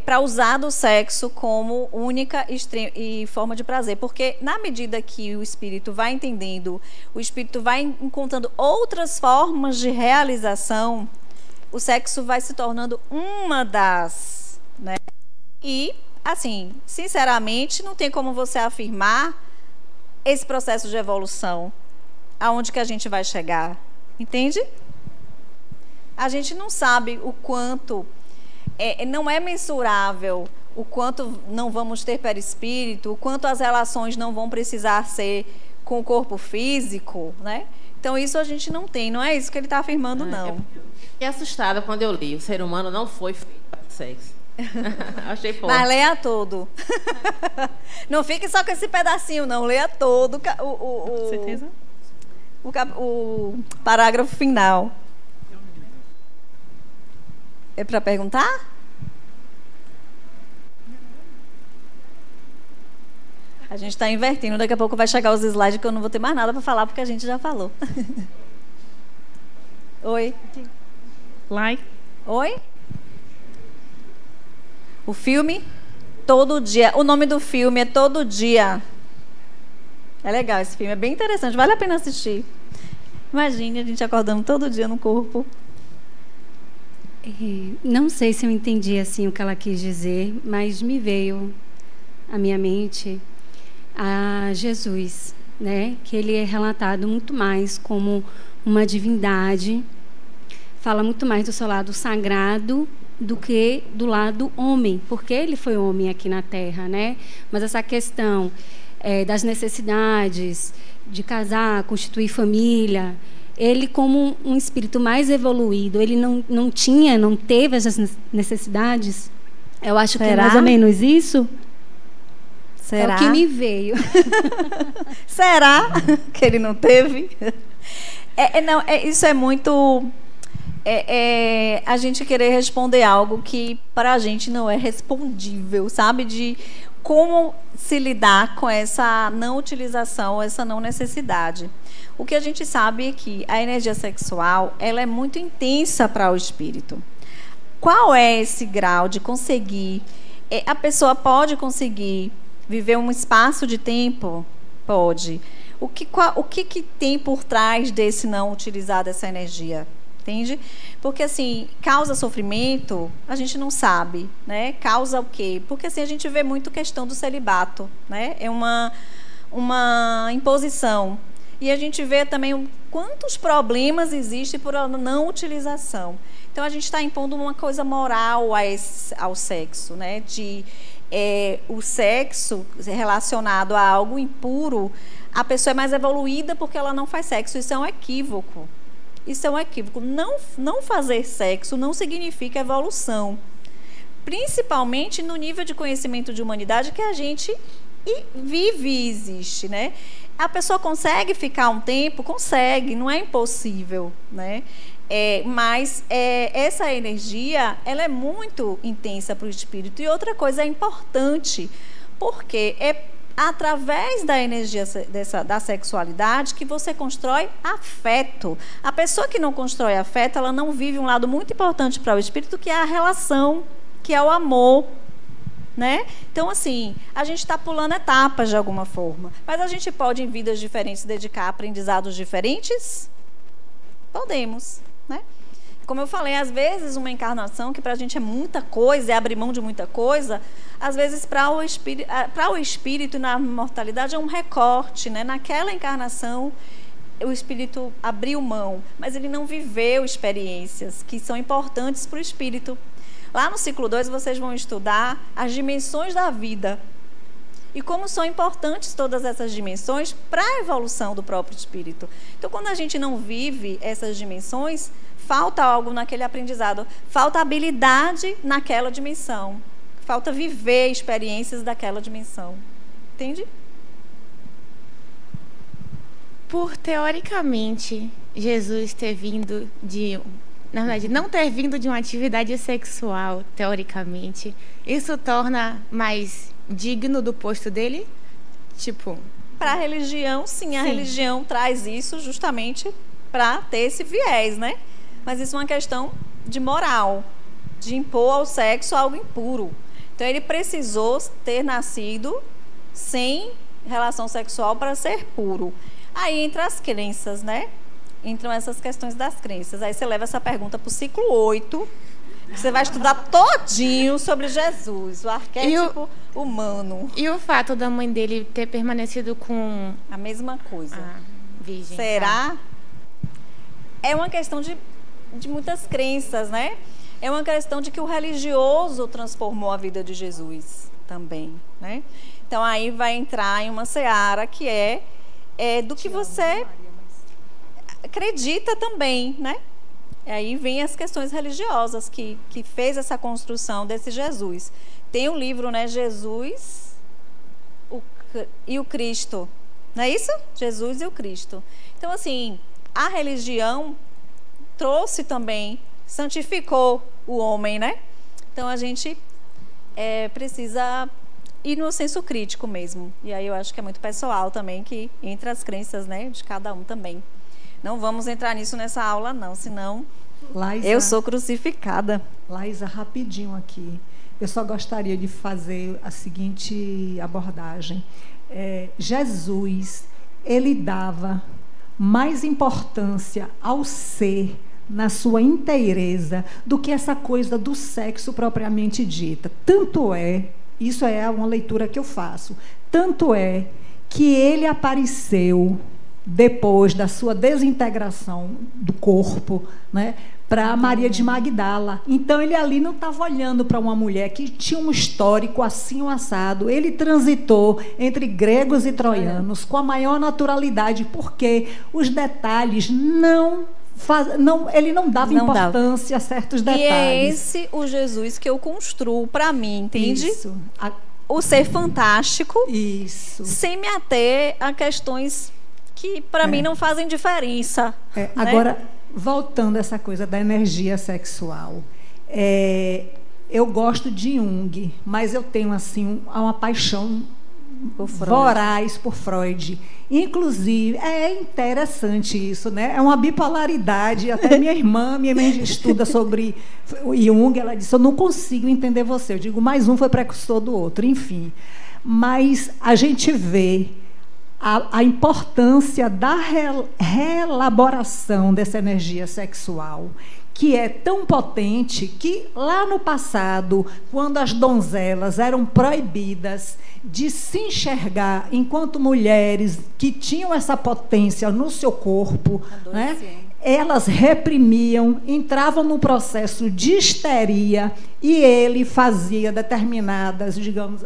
para usar do sexo como única e forma de prazer, porque na medida que o espírito vai entendendo, o espírito vai encontrando outras formas de realização, o sexo vai se tornando uma das, né? E, assim, sinceramente, não tem como você afirmar esse processo de evolução, aonde que a gente vai chegar, entende? A gente não sabe o quanto... não é mensurável o quanto não vamos ter perispírito, o quanto as relações não vão precisar ser com o corpo físico, né? Então, isso a gente não tem, não é isso que ele está afirmando, não. Eu fiquei assustada quando eu li. O ser humano não foi feito para o sexo. Achei pouco. Mas leia todo. Não fique só com esse pedacinho, não. Leia todo certeza? O parágrafo final. É para perguntar? A gente está invertendo. Daqui a pouco vai chegar os slides que eu não vou ter mais nada para falar, porque a gente já falou. Oi. Like. Oi? O filme? Todo Dia. O nome do filme é Todo Dia. É legal esse filme, é bem interessante. Vale a pena assistir. Imagine a gente acordando todo dia no corpo. Não sei se eu entendi assim o que ela quis dizer, mas me veio à minha mente a Jesus, né? Que ele é relatado muito mais como uma divindade, fala muito mais do seu lado sagrado do que do lado homem, porque ele foi homem aqui na Terra, né? Mas essa questão das necessidades de casar, constituir família, ele como um espírito mais evoluído, ele não teve essas necessidades. Eu acho que é mais ou menos isso. Será? É o que me veio. Será que ele não teve? Isso é muito... a gente querer responder algo que para a gente não é respondível, sabe? De como se lidar com essa não utilização, essa não necessidade. O que a gente sabe é que a energia sexual ela é muito intensa para o espírito. Qual é esse grau de conseguir? A pessoa pode conseguir viver um espaço de tempo? Pode. O que tem por trás desse não utilizar dessa energia? Entende? Porque, assim, causa sofrimento, a gente não sabe, né? Causa o quê? Porque, assim, a gente vê muito questão do celibato, né? É uma imposição. E a gente vê também quantos problemas existem por não utilização. Então, a gente está impondo uma coisa moral ao sexo, né? O sexo relacionado a algo impuro, a pessoa é mais evoluída porque ela não faz sexo. Isso é um equívoco. Isso é um equívoco. Não fazer sexo não significa evolução. Principalmente no nível de conhecimento de humanidade que a gente vive e existe, né? A pessoa consegue ficar um tempo? Consegue, não é impossível, né? Mas essa energia, ela é muito intensa para o espírito. E outra coisa é importante, porque através da energia da sexualidade que você constrói afeto. A pessoa que não constrói afeto, ela não vive um lado muito importante para o espírito, que é a relação, que é o amor, né? Então, assim, a gente está pulando etapas de alguma forma, mas a gente pode, em vidas diferentes, dedicar a aprendizados diferentes? Podemos, né? Como eu falei, às vezes uma encarnação que para a gente é muita coisa, é abrir mão de muita coisa, às vezes para o espírito na mortalidade é um recorte, né? Naquela encarnação o espírito abriu mão, mas ele não viveu experiências que são importantes para o espírito. Lá no ciclo 2 vocês vão estudar as dimensões da vida e como são importantes todas essas dimensões para a evolução do próprio espírito. Então, quando a gente não vive essas dimensões, falta algo naquele aprendizado, falta habilidade naquela dimensão, falta viver experiências daquela dimensão. Entende? Por, teoricamente, Jesus ter vindo na verdade, não ter vindo de uma atividade sexual, teoricamente, isso torna mais digno do posto dele? Tipo... Para a religião, sim. A religião traz isso justamente para ter esse viés, né? Mas isso é uma questão de moral, de impor ao sexo algo impuro. Então, ele precisou ter nascido sem relação sexual para ser puro. Aí entra as crenças, né? Entram essas questões das crenças. Aí você leva essa pergunta para o ciclo 8, você vai estudar todinho sobre Jesus, o arquétipo humano. E o fato da mãe dele ter permanecido com... A mesma coisa. Virgem. Será? É uma questão de muitas crenças, né? É uma questão de que o religioso transformou a vida de Jesus também, né? Então, aí vai entrar em uma seara que é do que você acredita também, né? E aí vem as questões religiosas que fez essa construção desse Jesus. Tem um livro, né? Jesus e o Cristo. Não é isso? Jesus e o Cristo. Então, assim, a religião trouxe também, santificou o homem, né? Então, a gente precisa ir no senso crítico mesmo. E aí eu acho que é muito pessoal também, que entre as crenças, né, de cada um também. Não vamos entrar nisso nessa aula, não, senão Laísa, eu sou crucificada. Laísa, rapidinho aqui. Eu só gostaria de fazer a seguinte abordagem. Jesus, ele dava mais importância ao ser na sua inteireza do que essa coisa do sexo propriamente dita. Tanto é, isso é uma leitura que eu faço, tanto é que ele apareceu depois da sua desintegração do corpo, né, para Maria de Magdala. Então, ele ali não estava olhando para uma mulher que tinha um histórico assim, um assado. Ele transitou entre gregos e troianos com a maior naturalidade, porque os detalhes ele não dava importância a certos detalhes. E é esse o Jesus que eu construo para mim, entende? Isso. O ser fantástico, isso, sem me ater a questões que para mim não fazem diferença. Né? Agora, voltando a essa coisa da energia sexual, eu gosto de Jung, mas eu tenho assim uma paixão voraz por Freud. Inclusive, é interessante isso, né? É uma bipolaridade. Até minha irmã estuda sobre Jung, ela disse, eu não consigo entender você. Eu digo, mais um foi precursor do outro, enfim. Mas a gente vê a importância da reelaboração dessa energia sexual, que é tão potente que lá no passado, quando as donzelas eram proibidas de se enxergar enquanto mulheres que tinham essa potência no seu corpo, né, elas reprimiam, entravam no processo de histeria e ele fazia determinadas, digamos,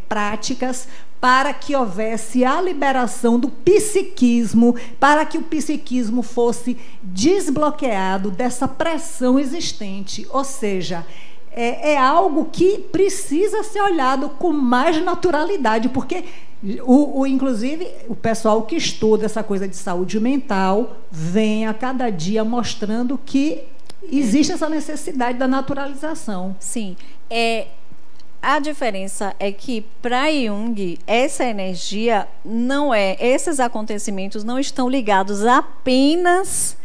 práticas para que houvesse a liberação do psiquismo, para que o psiquismo fosse desbloqueado dessa pressão existente. Ou seja, é algo que precisa ser olhado com mais naturalidade, porque, inclusive, o pessoal que estuda essa coisa de saúde mental vem a cada dia mostrando que existe essa necessidade da naturalização. Sim. A diferença é que, para Jung, essa energia esses acontecimentos não estão ligados apenas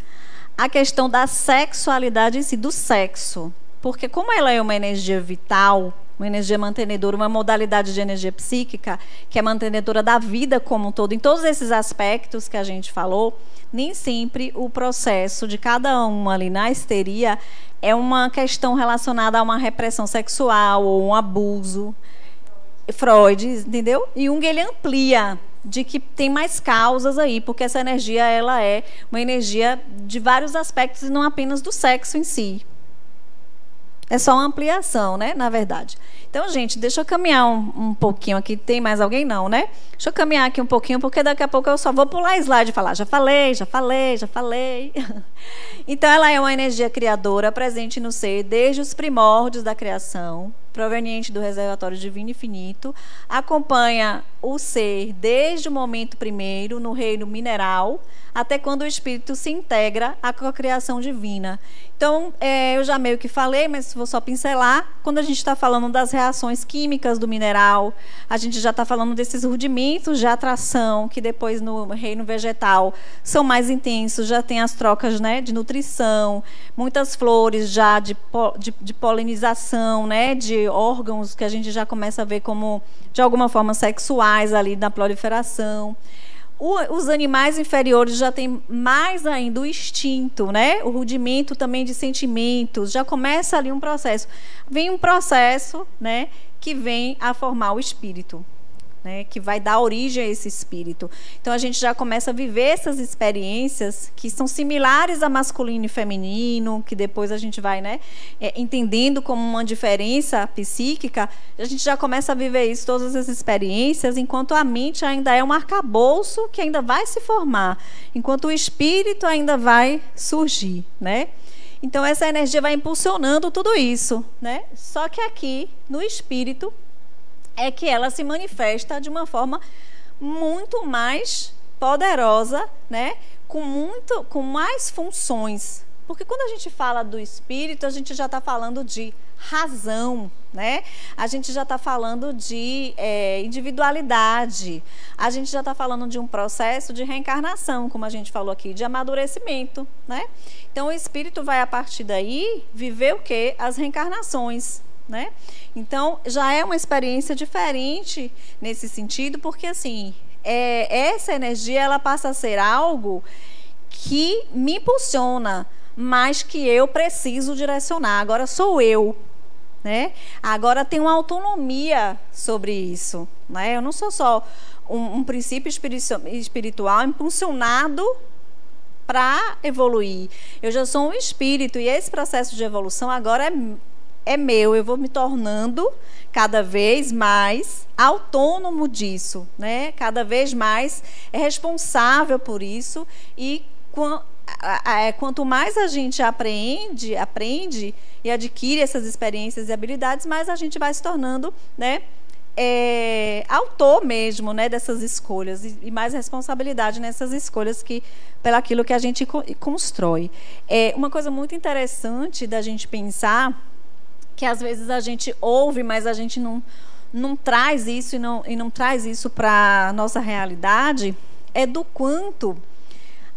à questão da sexualidade em si, do sexo. Porque como ela é uma energia vital, uma energia mantenedora, uma modalidade de energia psíquica, que é mantenedora da vida como um todo, em todos esses aspectos que a gente falou, nem sempre o processo de cada um ali na histeria é uma questão relacionada a uma repressão sexual ou um abuso. Freud, entendeu? E Jung, ele amplia de que tem mais causas aí, porque essa energia ela é uma energia de vários aspectos e não apenas do sexo em si. É só uma ampliação, né, na verdade. Então, gente, deixa eu caminhar um pouquinho aqui. Tem mais alguém? Não, né? Deixa eu caminhar aqui um pouquinho, porque daqui a pouco eu só vou pular slide e falar, já falei. Então, ela é uma energia criadora presente no ser desde os primórdios da criação, proveniente do reservatório divino infinito, acompanha o ser desde o momento primeiro, no reino mineral, até quando o espírito se integra à cocriação divina. Então, eu já meio que falei, mas vou só pincelar. Quando a gente está falando das reações químicas do mineral, a gente já está falando desses rudimentos de atração, que depois no reino vegetal são mais intensos, já tem as trocas, né, de nutrição, muitas flores já de polinização, né, de órgãos que a gente já começa a ver como, de alguma forma, sexuais ali na proliferação. Os animais inferiores já têm mais ainda o instinto, né? O rudimento também de sentimentos, já começa ali um processo. Vem um processo, né, que vem a formar o espírito, né, que vai dar origem a esse espírito. Então, a gente já começa a viver essas experiências que são similares a masculino e feminino, que depois a gente vai, né, entendendo como uma diferença psíquica. A gente já começa a viver isso, todas essas experiências, enquanto a mente ainda é um arcabouço que ainda vai se formar, enquanto o espírito ainda vai surgir, né? Então, essa energia vai impulsionando tudo isso, né? Só que aqui, no espírito, é que ela se manifesta de uma forma muito mais poderosa, né? Com mais funções. Porque quando a gente fala do espírito, a gente já está falando de razão, né? A gente já está falando de individualidade. A gente já está falando de um processo de reencarnação, como a gente falou aqui, de amadurecimento, né? Então, o espírito vai, a partir daí, viver o quê? As reencarnações, né? Então, já é uma experiência diferente nesse sentido, porque, assim, essa energia ela passa a ser algo que me impulsiona, mas que eu preciso direcionar. Agora sou eu, né? Agora tenho uma autonomia sobre isso, né? Eu não sou só um princípio espiritual impulsionado para evoluir. Eu já sou um espírito e esse processo de evolução agora é meu. Eu vou me tornando cada vez mais autônomo disso, né? Cada vez mais é responsável por isso e quanto mais a gente aprende e adquire essas experiências e habilidades, mais a gente vai se tornando, né, autor mesmo, né, dessas escolhas e mais responsabilidade nessas escolhas pelaquilo que a gente constrói. Uma coisa muito interessante da gente pensar, que às vezes a gente ouve, mas a gente não traz isso e não traz isso para a nossa realidade, é do quanto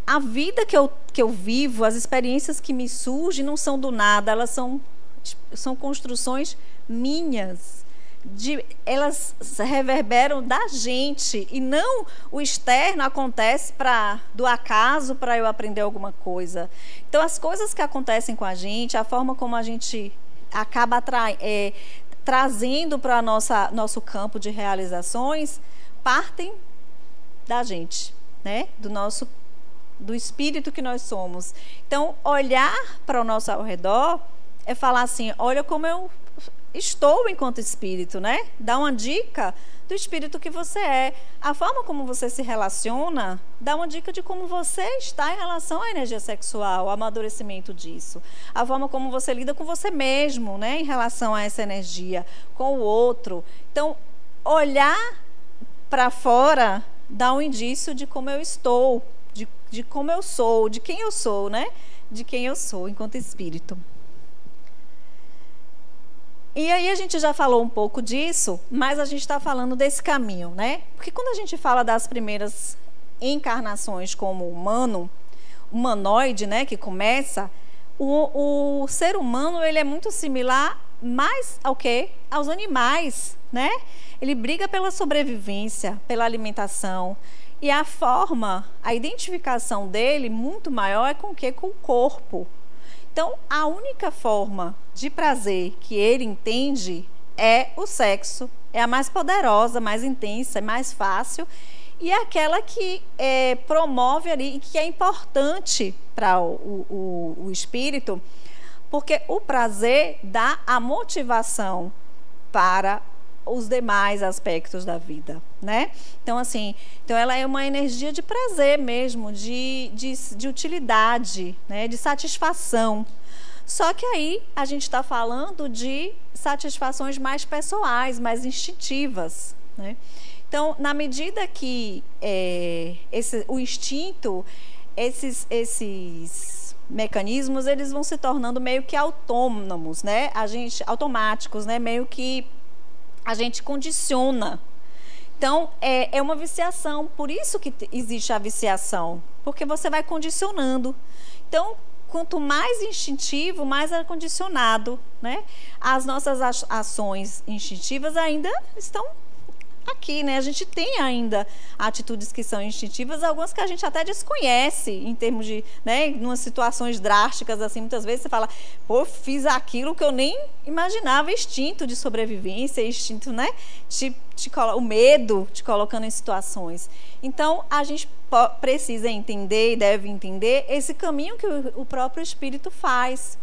a vida que eu vivo, as experiências que me surgem não são do nada, elas são construções minhas. Elas reverberam da gente e não o externo acontece do acaso para eu aprender alguma coisa. Então, as coisas que acontecem com a gente, a forma como a gente acaba trazendo para nosso campo de realizações, partem da gente, né? Do espírito que nós somos. Então, olhar para o nosso ao redor é falar assim, olha como eu estou enquanto espírito, né? Dá uma dica do espírito que você é. A forma como você se relaciona dá uma dica de como você está em relação à energia sexual, ao amadurecimento disso. A forma como você lida com você mesmo, né? Em relação a essa energia, com o outro. Então, olhar para fora dá um indício de como eu estou, de como eu sou, de quem eu sou, né? De quem eu sou enquanto espírito. E aí a gente já falou um pouco disso, mas a gente está falando desse caminho, né? Porque quando a gente fala das primeiras encarnações como humanoide, né? Que começa, o ser humano, ele é muito similar mais ao quê? Aos animais, né? Ele briga pela sobrevivência, pela alimentação. E a identificação dele, muito maior, é com o quê? Com o corpo. Então, a única forma de prazer que ele entende é o sexo. É a mais poderosa, mais intensa, é mais fácil. E é aquela que promove ali, e que é importante para o espírito, porque o prazer dá a motivação para os demais aspectos da vida, né? Então, assim, ela é uma energia de prazer mesmo, de utilidade, né? De satisfação. Só que aí a gente está falando de satisfações mais pessoais, mais instintivas, né? Então, na medida que o instinto, esses mecanismos, eles vão se tornando meio que autônomos, né? Automáticos, né? Meio que a gente condiciona. Então, é uma viciação. Por isso que existe a viciação. Porque você vai condicionando. Então, quanto mais instintivo, mais é condicionado, né? As nossas ações instintivas ainda estão aqui, né? A gente tem ainda atitudes que são instintivas, algumas que a gente até desconhece em termos de, né, em umas situações drásticas, assim, muitas vezes você fala, pô, fiz aquilo que eu nem imaginava, instinto de sobrevivência, instinto, né, o medo te colocando em situações. Então, a gente precisa entender e deve entender esse caminho que o próprio espírito faz.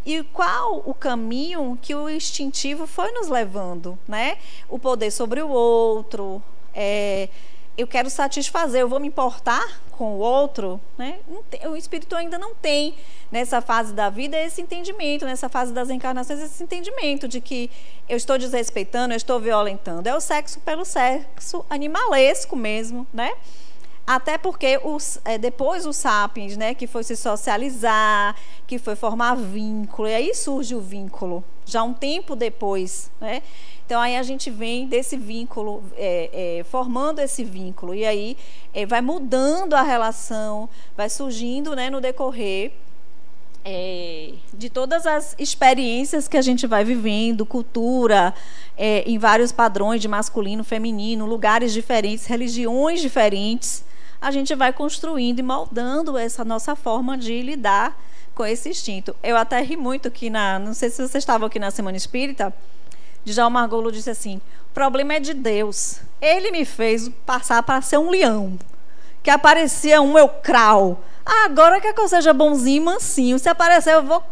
E qual o caminho que o instintivo foi nos levando, né? O poder sobre o outro, eu quero satisfazer, eu vou me importar com o outro, né? O espírito ainda não tem, nessa fase da vida, esse entendimento, nessa fase das encarnações, esse entendimento de que eu estou desrespeitando, eu estou violentando. É o sexo pelo sexo animalesco mesmo, né? Até porque depois o sapiens, né, que foi se socializar, que foi formar vínculo, e aí surge o vínculo, já um tempo depois, né? Então aí a gente vem desse vínculo, formando esse vínculo, e aí vai mudando a relação, vai surgindo, né, no decorrer de todas as experiências que a gente vai vivendo, cultura, em vários padrões de masculino, feminino, lugares diferentes, religiões diferentes. a gente vai construindo e moldando essa nossa forma de lidar com esse instinto. Eu até ri muito que não sei se vocês estavam aqui na Semana Espírita, Djalma Margolo disse assim: o problema é de Deus. Ele me fez passar para ser um leão, que aparecia um eucral. Agora quer que eu seja bonzinho e mansinho. Se aparecer, eu vou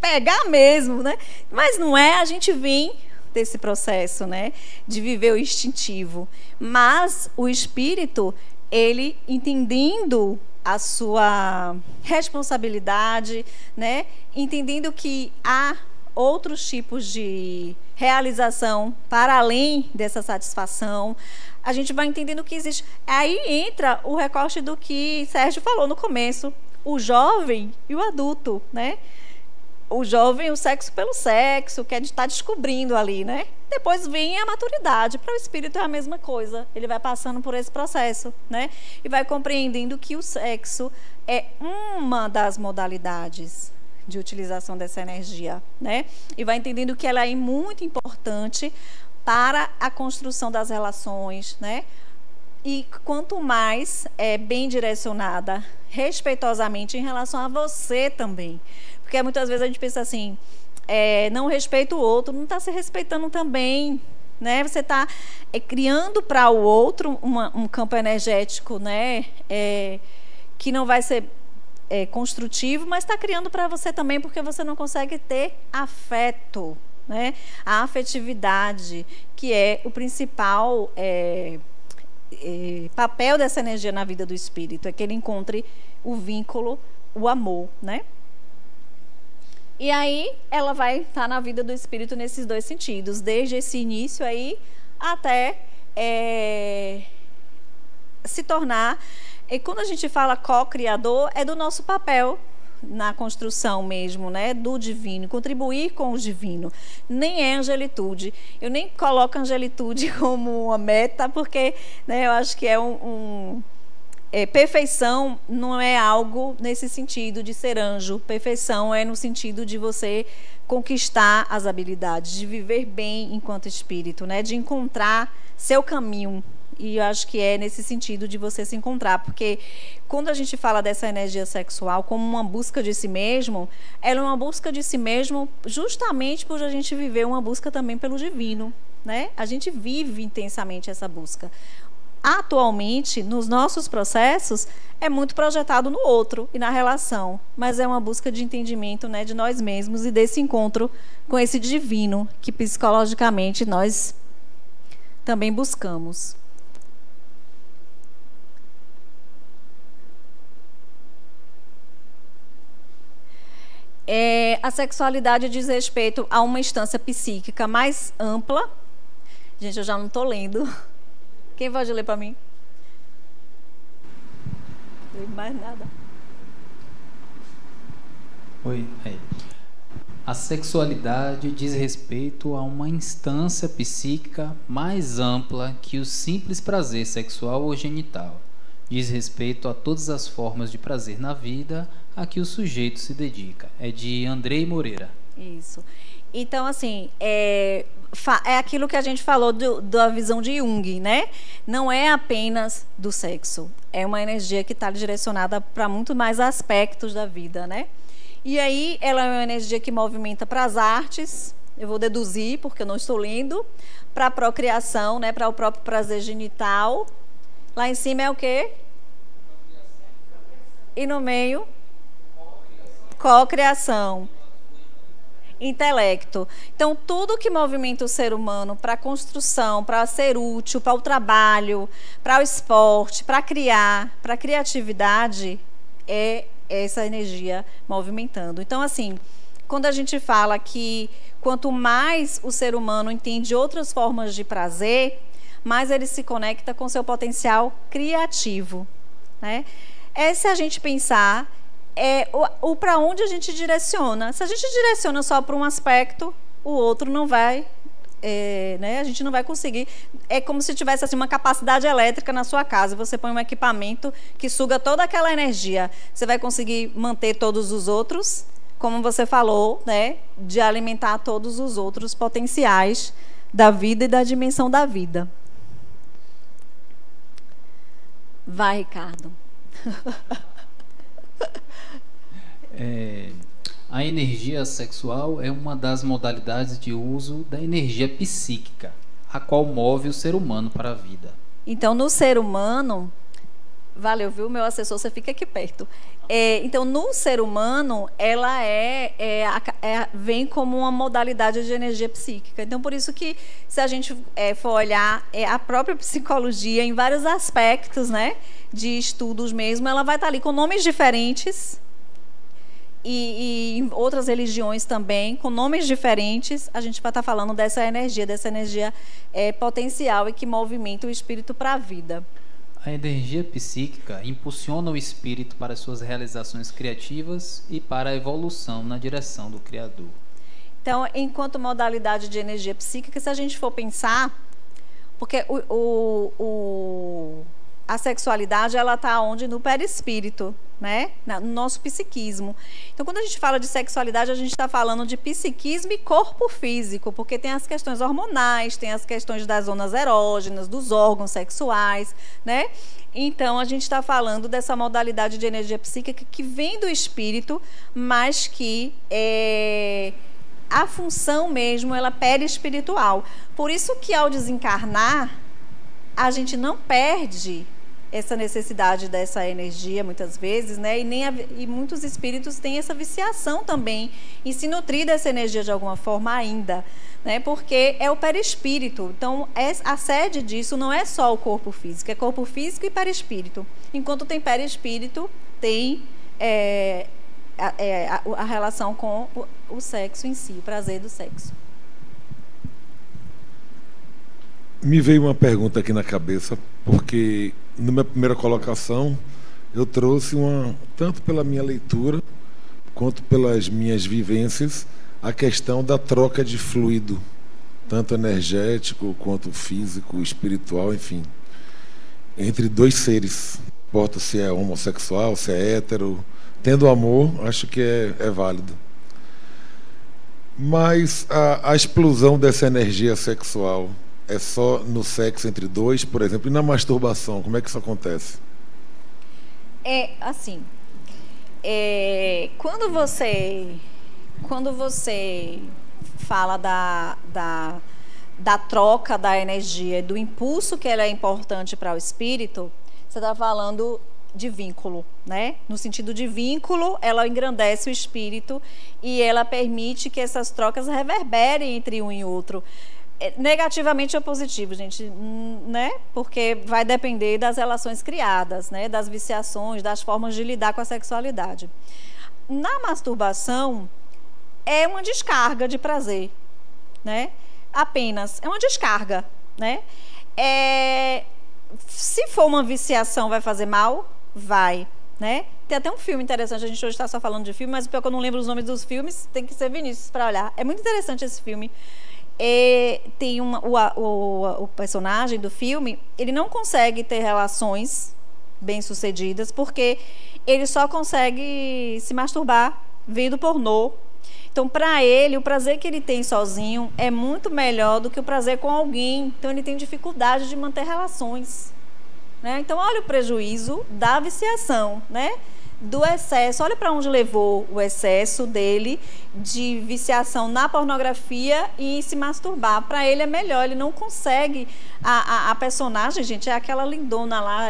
pegar mesmo, né? Mas não é, a gente vem desse processo, né, de viver o instintivo. Mas o espírito, ele entendendo a sua responsabilidade, né, entendendo que há outros tipos de realização para além dessa satisfação, a gente vai entendendo que existe. Aí entra o recorte do que Sérgio falou no começo, o jovem e o adulto, né? O jovem, o sexo pelo sexo, que a gente está descobrindo ali, né? Depois vem a maturidade. Para o espírito é a mesma coisa. Ele vai passando por esse processo, né? E vai compreendendo que o sexo é uma das modalidades de utilização dessa energia, né? E vai entendendo que ela é muito importante para a construção das relações, né? E quanto mais é bem direcionada, respeitosamente em relação a você também. Porque muitas vezes a gente pensa assim, não respeita o outro, não está se respeitando também, né? Você está criando para o outro um campo energético, né? Que não vai ser construtivo, mas está criando para você também, porque você não consegue ter afeto, né? A afetividade, que é o principal papel dessa energia na vida do espírito, é que ele encontre o vínculo, o amor, né? E aí ela vai estar na vida do espírito nesses dois sentidos, desde esse início aí até se tornar. E quando a gente fala co-criador, é do nosso papel na construção mesmo, né, do divino, contribuir com o divino. Nem é angelitude. Eu nem coloco angelitude como uma meta, porque, né, eu acho que perfeição não é algo nesse sentido de ser anjo. Perfeição é no sentido de você conquistar as habilidades, de viver bem enquanto espírito, né, de encontrar seu caminho. E eu acho que é nesse sentido de você se encontrar, porque quando a gente fala dessa energia sexual como uma busca de si mesmo, ela é uma busca de si mesmo justamente por a gente viver uma busca também pelo divino, né? A gente vive intensamente essa busca. Atualmente, nos nossos processos, é muito projetado no outro e na relação, mas é uma busca de entendimento, né, de nós mesmos e desse encontro com esse divino que psicologicamente nós também buscamos. A sexualidade diz respeito a uma instância psíquica mais ampla. Gente, eu já não estou lendo. Quem pode ler para mim? Não leio mais nada. Oi, aí. A sexualidade diz respeito a uma instância psíquica mais ampla que o simples prazer sexual ou genital. Diz respeito a todas as formas de prazer na vida a que o sujeito se dedica. É de Andrei Moreira. Isso. Então, assim, é aquilo que a gente falou da visão de Jung, né? Não é apenas do sexo. É uma energia que está direcionada para muito mais aspectos da vida, né? E aí, ela é uma energia que movimenta para as artes, eu vou deduzir, porque eu não estou lendo, para a procriação, né? Para o próprio prazer genital. Lá em cima é o quê? E no meio? Cocriação. Intelecto. Então, tudo que movimenta o ser humano para a construção, para ser útil, para o trabalho, para o esporte, para criar, para a criatividade, é essa energia movimentando. Então, assim, quando a gente fala que quanto mais o ser humano entende outras formas de prazer, mais ele se conecta com seu potencial criativo, né? Se a gente pensar o para onde a gente direciona. Se a gente direciona só para um aspecto, o outro não vai, né? A gente não vai conseguir. É como se tivesse assim, uma capacidade elétrica na sua casa. Você põe um equipamento que suga toda aquela energia. Você vai conseguir manter todos os outros, como você falou, né? De alimentar todos os outros potenciais da vida e da dimensão da vida. Vai, Ricardo. A energia sexual é uma das modalidades de uso da energia psíquica, a qual move o ser humano para a vida. Então, no ser humano... Valeu, viu, meu assessor? Você fica aqui perto. Então, no ser humano, ela vem como uma modalidade de energia psíquica. Então, por isso que, se a gente for olhar a própria psicologia, em vários aspectos, né, de estudos mesmo, ela vai estar ali com nomes diferentes, e em outras religiões também, com nomes diferentes, a gente vai estar falando dessa energia potencial e que movimenta o espírito para a vida. A energia psíquica impulsiona o espírito para suas realizações criativas e para a evolução na direção do Criador. Então, enquanto modalidade de energia psíquica, se a gente for pensar, porque a sexualidade, ela está onde? No perispírito, né? No nosso psiquismo. Então, quando a gente fala de sexualidade, a gente está falando de psiquismo e corpo físico, porque tem as questões hormonais, tem as questões das zonas erógenas, dos órgãos sexuais, né? Então, a gente está falando dessa modalidade de energia psíquica que vem do espírito, mas que a função mesmo, ela é perispiritual. Por isso que, ao desencarnar, a gente não perde essa necessidade dessa energia, muitas vezes, né? E muitos espíritos têm essa viciação também em se nutrir dessa energia de alguma forma ainda, né? Porque é o perispírito. Então, a sede disso não é só o corpo físico, é corpo físico e perispírito. Enquanto tem perispírito, tem a relação com o sexo em si, o prazer do sexo. Me veio uma pergunta aqui na cabeça, porque na minha primeira colocação eu trouxe tanto pela minha leitura quanto pelas minhas vivências, a questão da troca de fluido, tanto energético quanto físico, espiritual, enfim, entre dois seres. Não importa se é homossexual, se é hétero, tendo amor, acho que é válido. Mas a explosão dessa energia sexual é só no sexo entre dois, por exemplo, e na masturbação, como é que isso acontece? Assim, quando você fala da troca da energia, do impulso que ela é importante para o espírito, você está falando de vínculo, né? No sentido de vínculo, ela engrandece o espírito e ela permite que essas trocas reverberem entre um e outro. Negativamente ou positivo, gente, né? Porque vai depender das relações criadas, né? Das viciações, das formas de lidar com a sexualidade. Na masturbação, é uma descarga de prazer, né? Apenas, é uma descarga, né? Se for uma viciação, vai fazer mal? Vai, né? Tem até um filme interessante, a gente hoje está só falando de filme, mas pior que eu não lembro os nomes dos filmes, tem que ser Vinícius para olhar. É muito interessante esse filme. Tem o personagem do filme, ele não consegue ter relações bem-sucedidas porque ele só consegue se masturbar vendo pornô. Então, para ele, o prazer que ele tem sozinho é muito melhor do que o prazer com alguém. Então, ele tem dificuldade de manter relações, né? Então, olha o prejuízo da viciação, né? Do excesso, olha para onde levou o excesso dele de viciação na pornografia e se masturbar. Para ele é melhor, ele não consegue. A personagem, gente, é aquela lindona lá,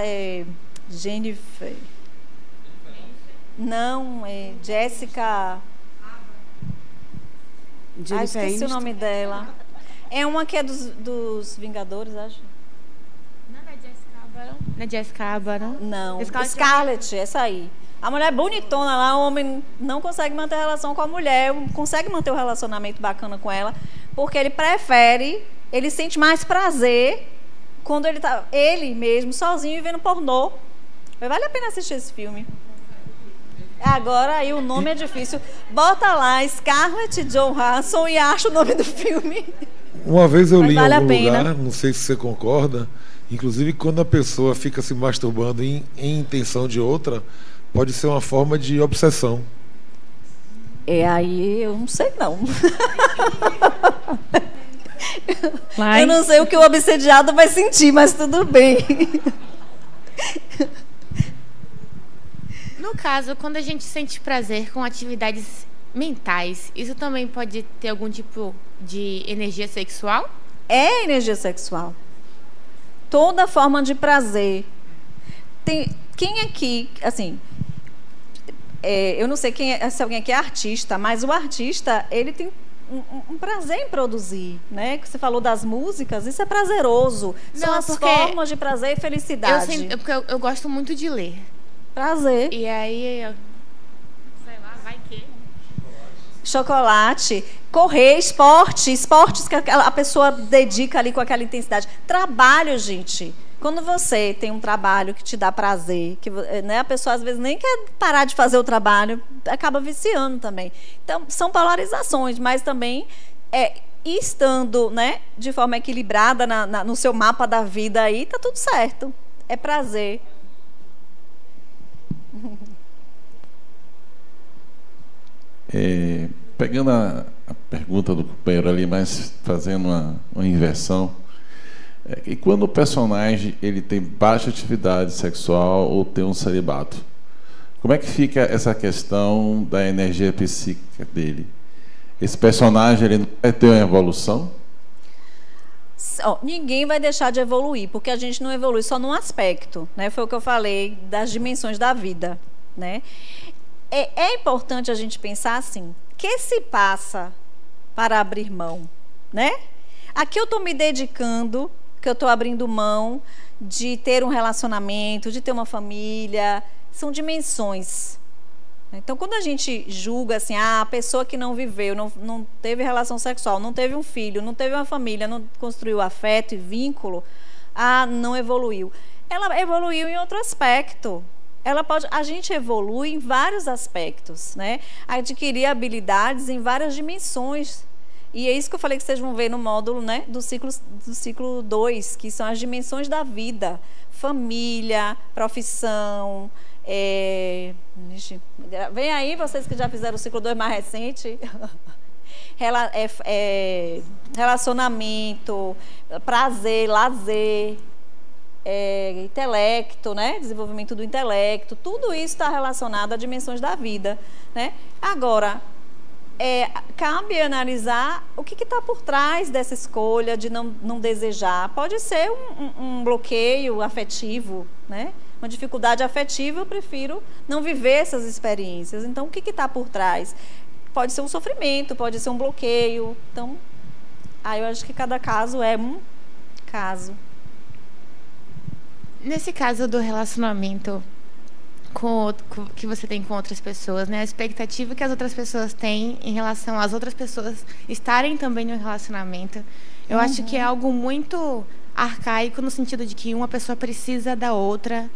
Jennifer. Não, Jessica. Esqueci o nome dela. É uma que é dos Vingadores, acho. Não é Jessica Alba, não? Não é Jessica Alba, não? Não, Scarlett, essa aí. A mulher bonitona lá, o homem não consegue manter a relação com a mulher, consegue manter o relacionamento bacana com ela, porque ele sente mais prazer quando ele mesmo, sozinho, vendo pornô. Vale a pena assistir esse filme. Agora, aí o nome é difícil. Bota lá, Scarlett Johansson, e acha o nome do filme. Uma vez eu li em algum lugar, não sei se você concorda, inclusive quando a pessoa fica se masturbando em intenção de outra, pode ser uma forma de obsessão. Aí eu não sei não. Eu não sei o que o obsediado vai sentir, mas tudo bem. caso, quando a gente sente prazer com atividades mentais, isso também pode ter algum tipo de energia sexual? É energia sexual. Toda forma de prazer. Quem aqui, assim, eu não sei se alguém aqui é artista, mas o artista, ele tem um prazer em produzir, né? Que você falou das músicas, isso é prazeroso. São as formas de prazer e felicidade. Porque eu gosto muito de ler. Prazer. E aí, sei lá, vai que... Chocolate, correr, esportes que a pessoa dedica ali com aquela intensidade. Trabalho, gente. Quando você tem um trabalho que te dá prazer, que, né, a pessoa às vezes nem quer parar de fazer o trabalho, acaba viciando também. Então, são polarizações, mas também estando, né, de forma equilibrada no seu mapa da vida aí, tá tudo certo. É prazer. Pegando a pergunta do companheiro ali, mas fazendo uma inversão, e quando o personagem ele tem baixa atividade sexual ou tem um celibato, como é que fica essa questão da energia psíquica dele? Esse personagem ele não vai ter uma evolução? Ninguém vai deixar de evoluir, porque a gente não evolui só num aspecto, né? Foi o que eu falei das dimensões da vida, né? É importante a gente pensar assim, que se passa para abrir mão, né? Aqui eu estou me dedicando, que eu estou abrindo mão de ter um relacionamento, de ter uma família, são dimensões. Então, quando a gente julga assim, a pessoa que não viveu, não teve relação sexual, não teve um filho, não teve uma família, não construiu afeto e vínculo, não evoluiu. Ela evoluiu em outro aspecto. A gente evolui em vários aspectos, né? Adquirir habilidades em várias dimensões. E é isso que eu falei que vocês vão ver no módulo, né, do ciclo 2, que são as dimensões da vida. Família, profissão. Vem aí, vocês que já fizeram o ciclo 2 mais recente. Relacionamento, prazer, lazer. Intelecto, né? Desenvolvimento do intelecto, tudo isso está relacionado a dimensões da vida, né? Agora, cabe analisar o que está por trás dessa escolha de não desejar. Pode ser um bloqueio afetivo, né? Uma dificuldade afetiva, eu prefiro não viver essas experiências. Então, o que está por trás? Pode ser um sofrimento, pode ser um bloqueio. Então, eu acho que cada caso é um caso. Nesse caso do relacionamento que você tem com outras pessoas, né? A expectativa que as outras pessoas têm em relação às outras pessoas estarem também no relacionamento, eu acho que é algo muito arcaico no sentido de que uma pessoa precisa da outra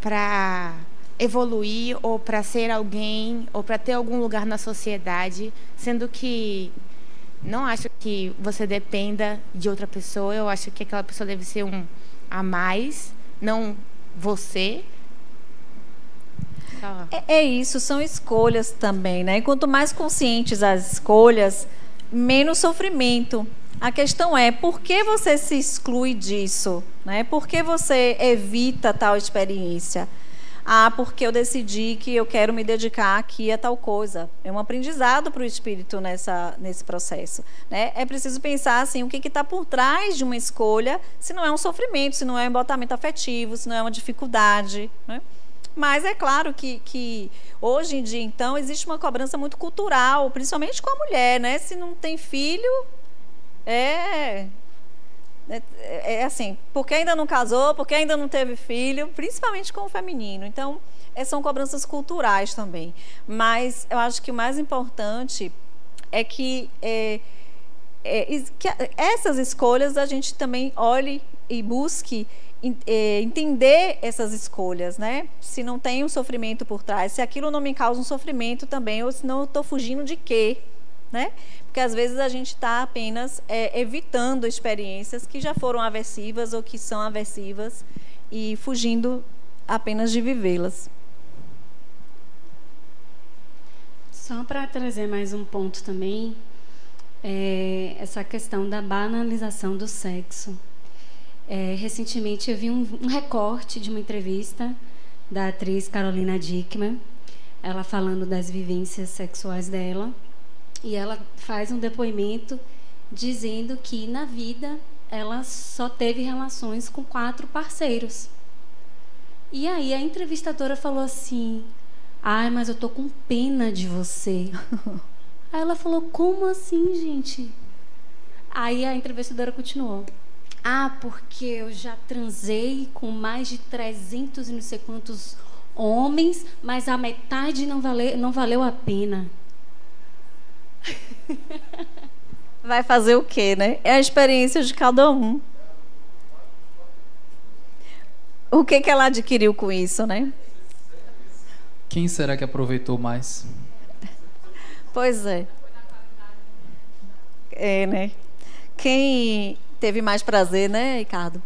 para evoluir ou para ser alguém ou para ter algum lugar na sociedade, sendo que não acho que você dependa de outra pessoa. Eu acho que aquela pessoa deve ser um a mais, não você. É isso, são escolhas também, né? E quanto mais conscientes as escolhas, menos sofrimento. A questão é, por que você se exclui disso? Né? Por que você evita tal experiência? Porque eu decidi que eu quero me dedicar aqui a tal coisa. É um aprendizado para o espírito nesse processo. Né? É preciso pensar assim, o que está por trás de uma escolha, se não é um sofrimento, se não é um embotamento afetivo, se não é uma dificuldade. Né? Mas é claro que hoje em dia, então, existe uma cobrança muito cultural, principalmente com a mulher. Né? Se não tem filho, é assim, porque ainda não casou, porque ainda não teve filho, principalmente com o feminino. Então, são cobranças culturais também. Mas eu acho que o mais importante é que essas escolhas a gente também olhe e busque entender essas escolhas, né? Se não tem um sofrimento por trás, se aquilo não me causa um sofrimento também, ou se não eu estou fugindo de quê, né? Porque às vezes a gente está apenas evitando experiências que já foram aversivas ou que são aversivas e fugindo apenas de vivê-las. Só para trazer mais um ponto também, essa questão da banalização do sexo. Recentemente eu vi um recorte de uma entrevista da atriz Carolina Dickman, ela falando das vivências sexuais dela, e ela faz um depoimento dizendo que na vida ela só teve relações com 4 parceiros. E aí a entrevistadora falou assim: ai, mas eu tô com pena de você. Aí ela falou: como assim, gente? Aí a entrevistadora continuou: ah, porque eu já transei com mais de 300 e não sei quantos homens, mas a metade não valeu a pena. Vai fazer o quê, né? É a experiência de cada um. O que ela adquiriu com isso, né? Quem será que aproveitou mais? Pois é. É, né? Quem teve mais prazer, né, Ricardo?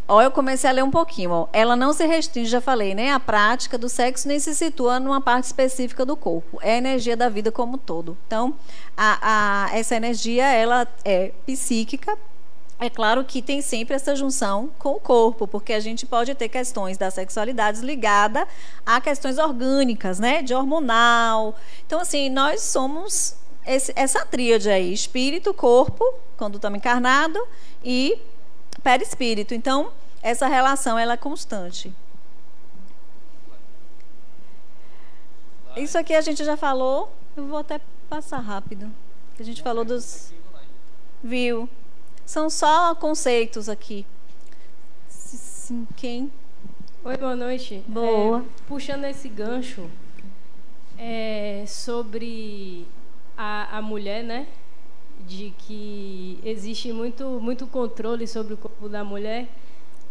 Ó, eu comecei a ler um pouquinho. Ó. Ela não se restringe, já falei, né? A prática do sexo nem se situa numa parte específica do corpo. É a energia da vida como um todo. Então, essa energia, ela é psíquica. É claro que tem sempre essa junção com o corpo, porque a gente pode ter questões da sexualidade ligada a questões orgânicas, né? De hormonal. Então, assim, nós somos essa tríade aí, espírito, corpo, quando estamos encarnados, e perispírito. Então, essa relação ela é constante. Isso aqui a gente já falou, eu vou até passar rápido. A gente falou dos... Viu? São só conceitos aqui. Sim, quem? Oi, boa noite. Boa. Puxando esse gancho sobre a mulher, né? De que existe muito controle sobre o corpo da mulher.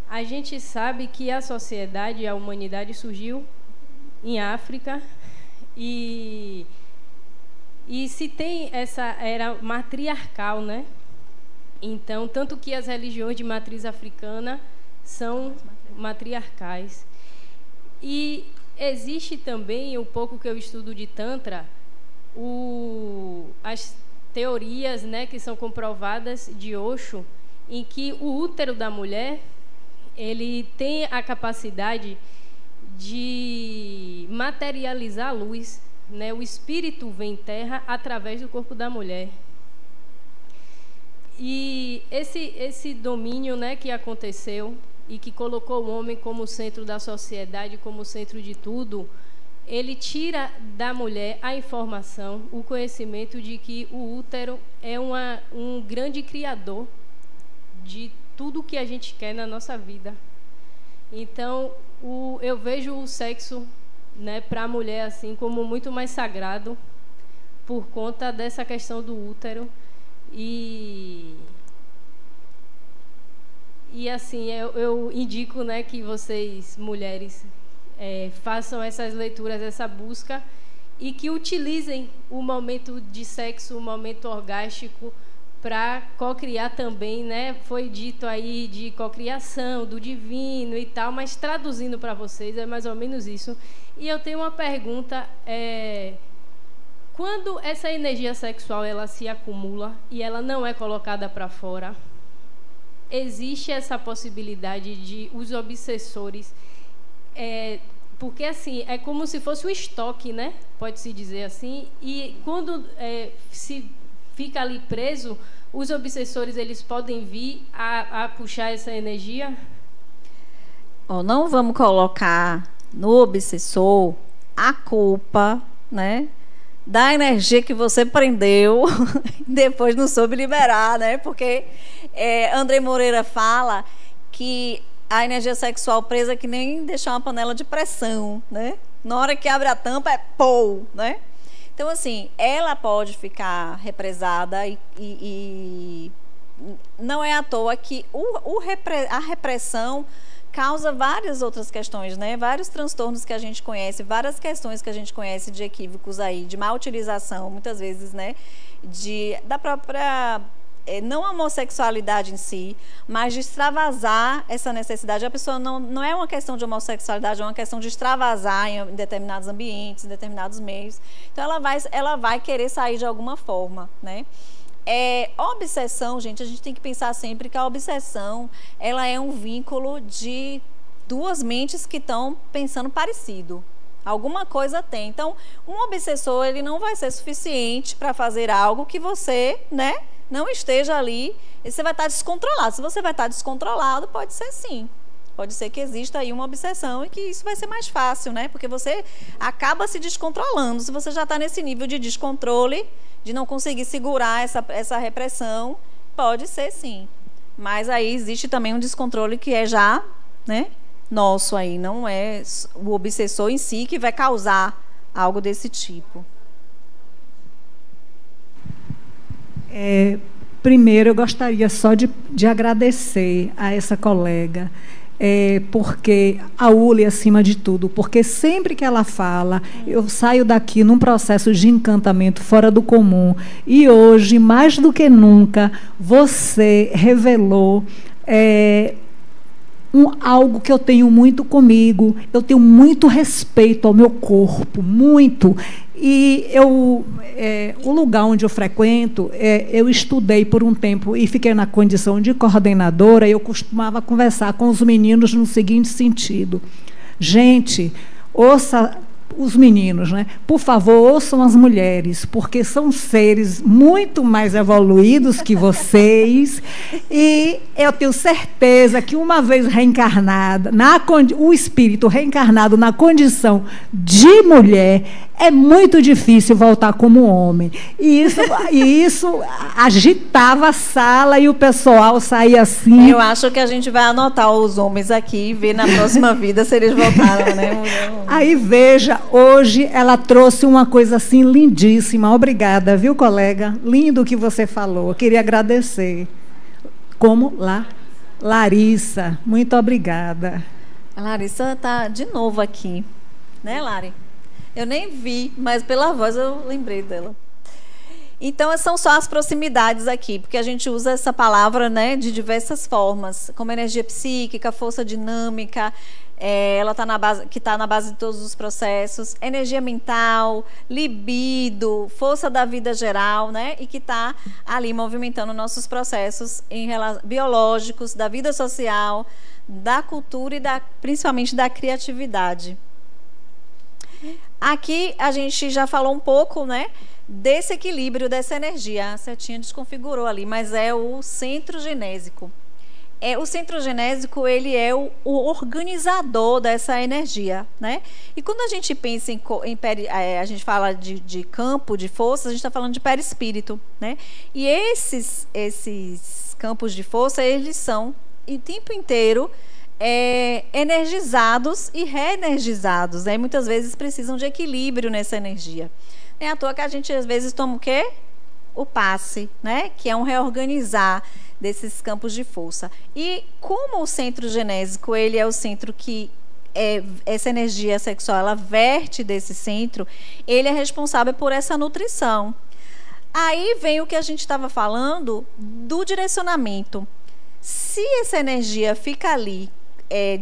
A gente sabe que a sociedade, a humanidade surgiu em África e se tem essa era matriarcal, né? Então, tanto que as religiões de matriz africana são matriarcais. E existe também, um pouco que eu estudo de Tantra, as teorias, né, que são comprovadas de Osho, em que o útero da mulher ele tem a capacidade de materializar a luz, né? O espírito vem em terra através do corpo da mulher. E esse domínio, né, que aconteceu e que colocou o homem como centro da sociedade, como centro de tudo, ele tira da mulher a informação, o conhecimento de que o útero é um grande criador de tudo que a gente quer na nossa vida. Então, eu vejo o sexo, né, para a mulher assim como muito mais sagrado por conta dessa questão do útero. E assim, eu indico, né, que vocês, mulheres, façam essas leituras, essa busca, e que utilizem o momento de sexo, o momento orgástico, para cocriar também, né? Foi dito aí de cocriação, do divino e tal, mas traduzindo para vocês, é mais ou menos isso. E eu tenho uma pergunta, quando essa energia sexual ela se acumula e ela não é colocada para fora, existe essa possibilidade de os obsessores... porque assim, é como se fosse um estoque, né? Pode-se dizer assim. E quando se fica ali preso, os obsessores eles podem vir a puxar essa energia? Não vamos colocar no obsessor a culpa, né, da energia que você prendeu depois não soube liberar, né? Porque André Moreira fala que a energia sexual presa é que nem deixar uma panela de pressão, né? Na hora que abre a tampa é pô, né? Então, assim, ela pode ficar represada e não é à toa que a repressão causa várias outras questões, né? Vários transtornos que a gente conhece, várias questões que a gente conhece de equívocos aí, de má utilização, muitas vezes, né? Da própria... não a homossexualidade em si, mas de extravasar essa necessidade. A pessoa não é uma questão de homossexualidade, é uma questão de extravasar em determinados ambientes, em determinados meios. Então, ela vai querer sair de alguma forma, né? Obsessão, gente, a gente tem que pensar sempre que a obsessão ela é um vínculo de duas mentes que estão pensando parecido. Alguma coisa tem. Então, um obsessor, ele não vai ser suficiente para fazer algo que você, né, não esteja ali. E você vai estar descontrolado. Se você vai estar descontrolado, pode ser sim. Pode ser que exista aí uma obsessão e que isso vai ser mais fácil, né? Porque você acaba se descontrolando. Se você já está nesse nível de descontrole, de não conseguir segurar essa repressão, pode ser sim. Mas aí existe também um descontrole que é já, né, nosso aí. Não é o obsessor em si que vai causar algo desse tipo. Primeiro, eu gostaria só de agradecer a essa colega, porque a Uli, acima de tudo, porque sempre que ela fala, eu saio daqui num processo de encantamento fora do comum. E hoje, mais do que nunca, você revelou algo que eu tenho muito comigo. Eu tenho muito respeito ao meu corpo, muito. E o lugar onde eu frequento, eu estudei por um tempo e fiquei na condição de coordenadora, e eu costumava conversar com os meninos no seguinte sentido: gente, ouça os meninos, né? Por favor, ouçam as mulheres, porque são seres muito mais evoluídos que vocês, e eu tenho certeza que, uma vez reencarnada, o espírito reencarnado na condição de mulher, é muito difícil voltar como homem. E isso agitava a sala e o pessoal saía assim. Eu acho que a gente vai anotar os homens aqui e ver na próxima vida se eles voltaram, né? Aí, veja, hoje ela trouxe uma coisa assim lindíssima. Obrigada, viu, colega? Lindo o que você falou. Eu queria agradecer. Como Larissa, muito obrigada. A Larissa está de novo aqui, né, Lari? Eu nem vi, mas pela voz eu lembrei dela. Então, são só as proximidades aqui, porque a gente usa essa palavra, né, de diversas formas, como energia psíquica, força dinâmica, ela está na base, que está na base de todos os processos, energia mental, libido, força da vida geral, né, e que está ali movimentando nossos processos biológicos, da vida social, da cultura e principalmente da criatividade. Aqui a gente já falou um pouco, né, desse equilíbrio, dessa energia. A setinha desconfigurou ali, mas é o centro genésico. O centro genésico, ele é o organizador dessa energia, né? E quando a gente pensa a gente fala de campo, de força, a gente está falando de perispírito, né? E esses campos de força, eles são o tempo inteiro energizados e reenergizados, né? Muitas vezes precisam de equilíbrio nessa energia. Não é à toa que a gente às vezes toma o quê? O passe, né? Que é um reorganizar desses campos de força. E como o centro genésico, ele é o centro que essa energia sexual, ela verte desse centro, ele é responsável por essa nutrição. Aí vem o que a gente estava falando do direcionamento. Se essa energia fica ali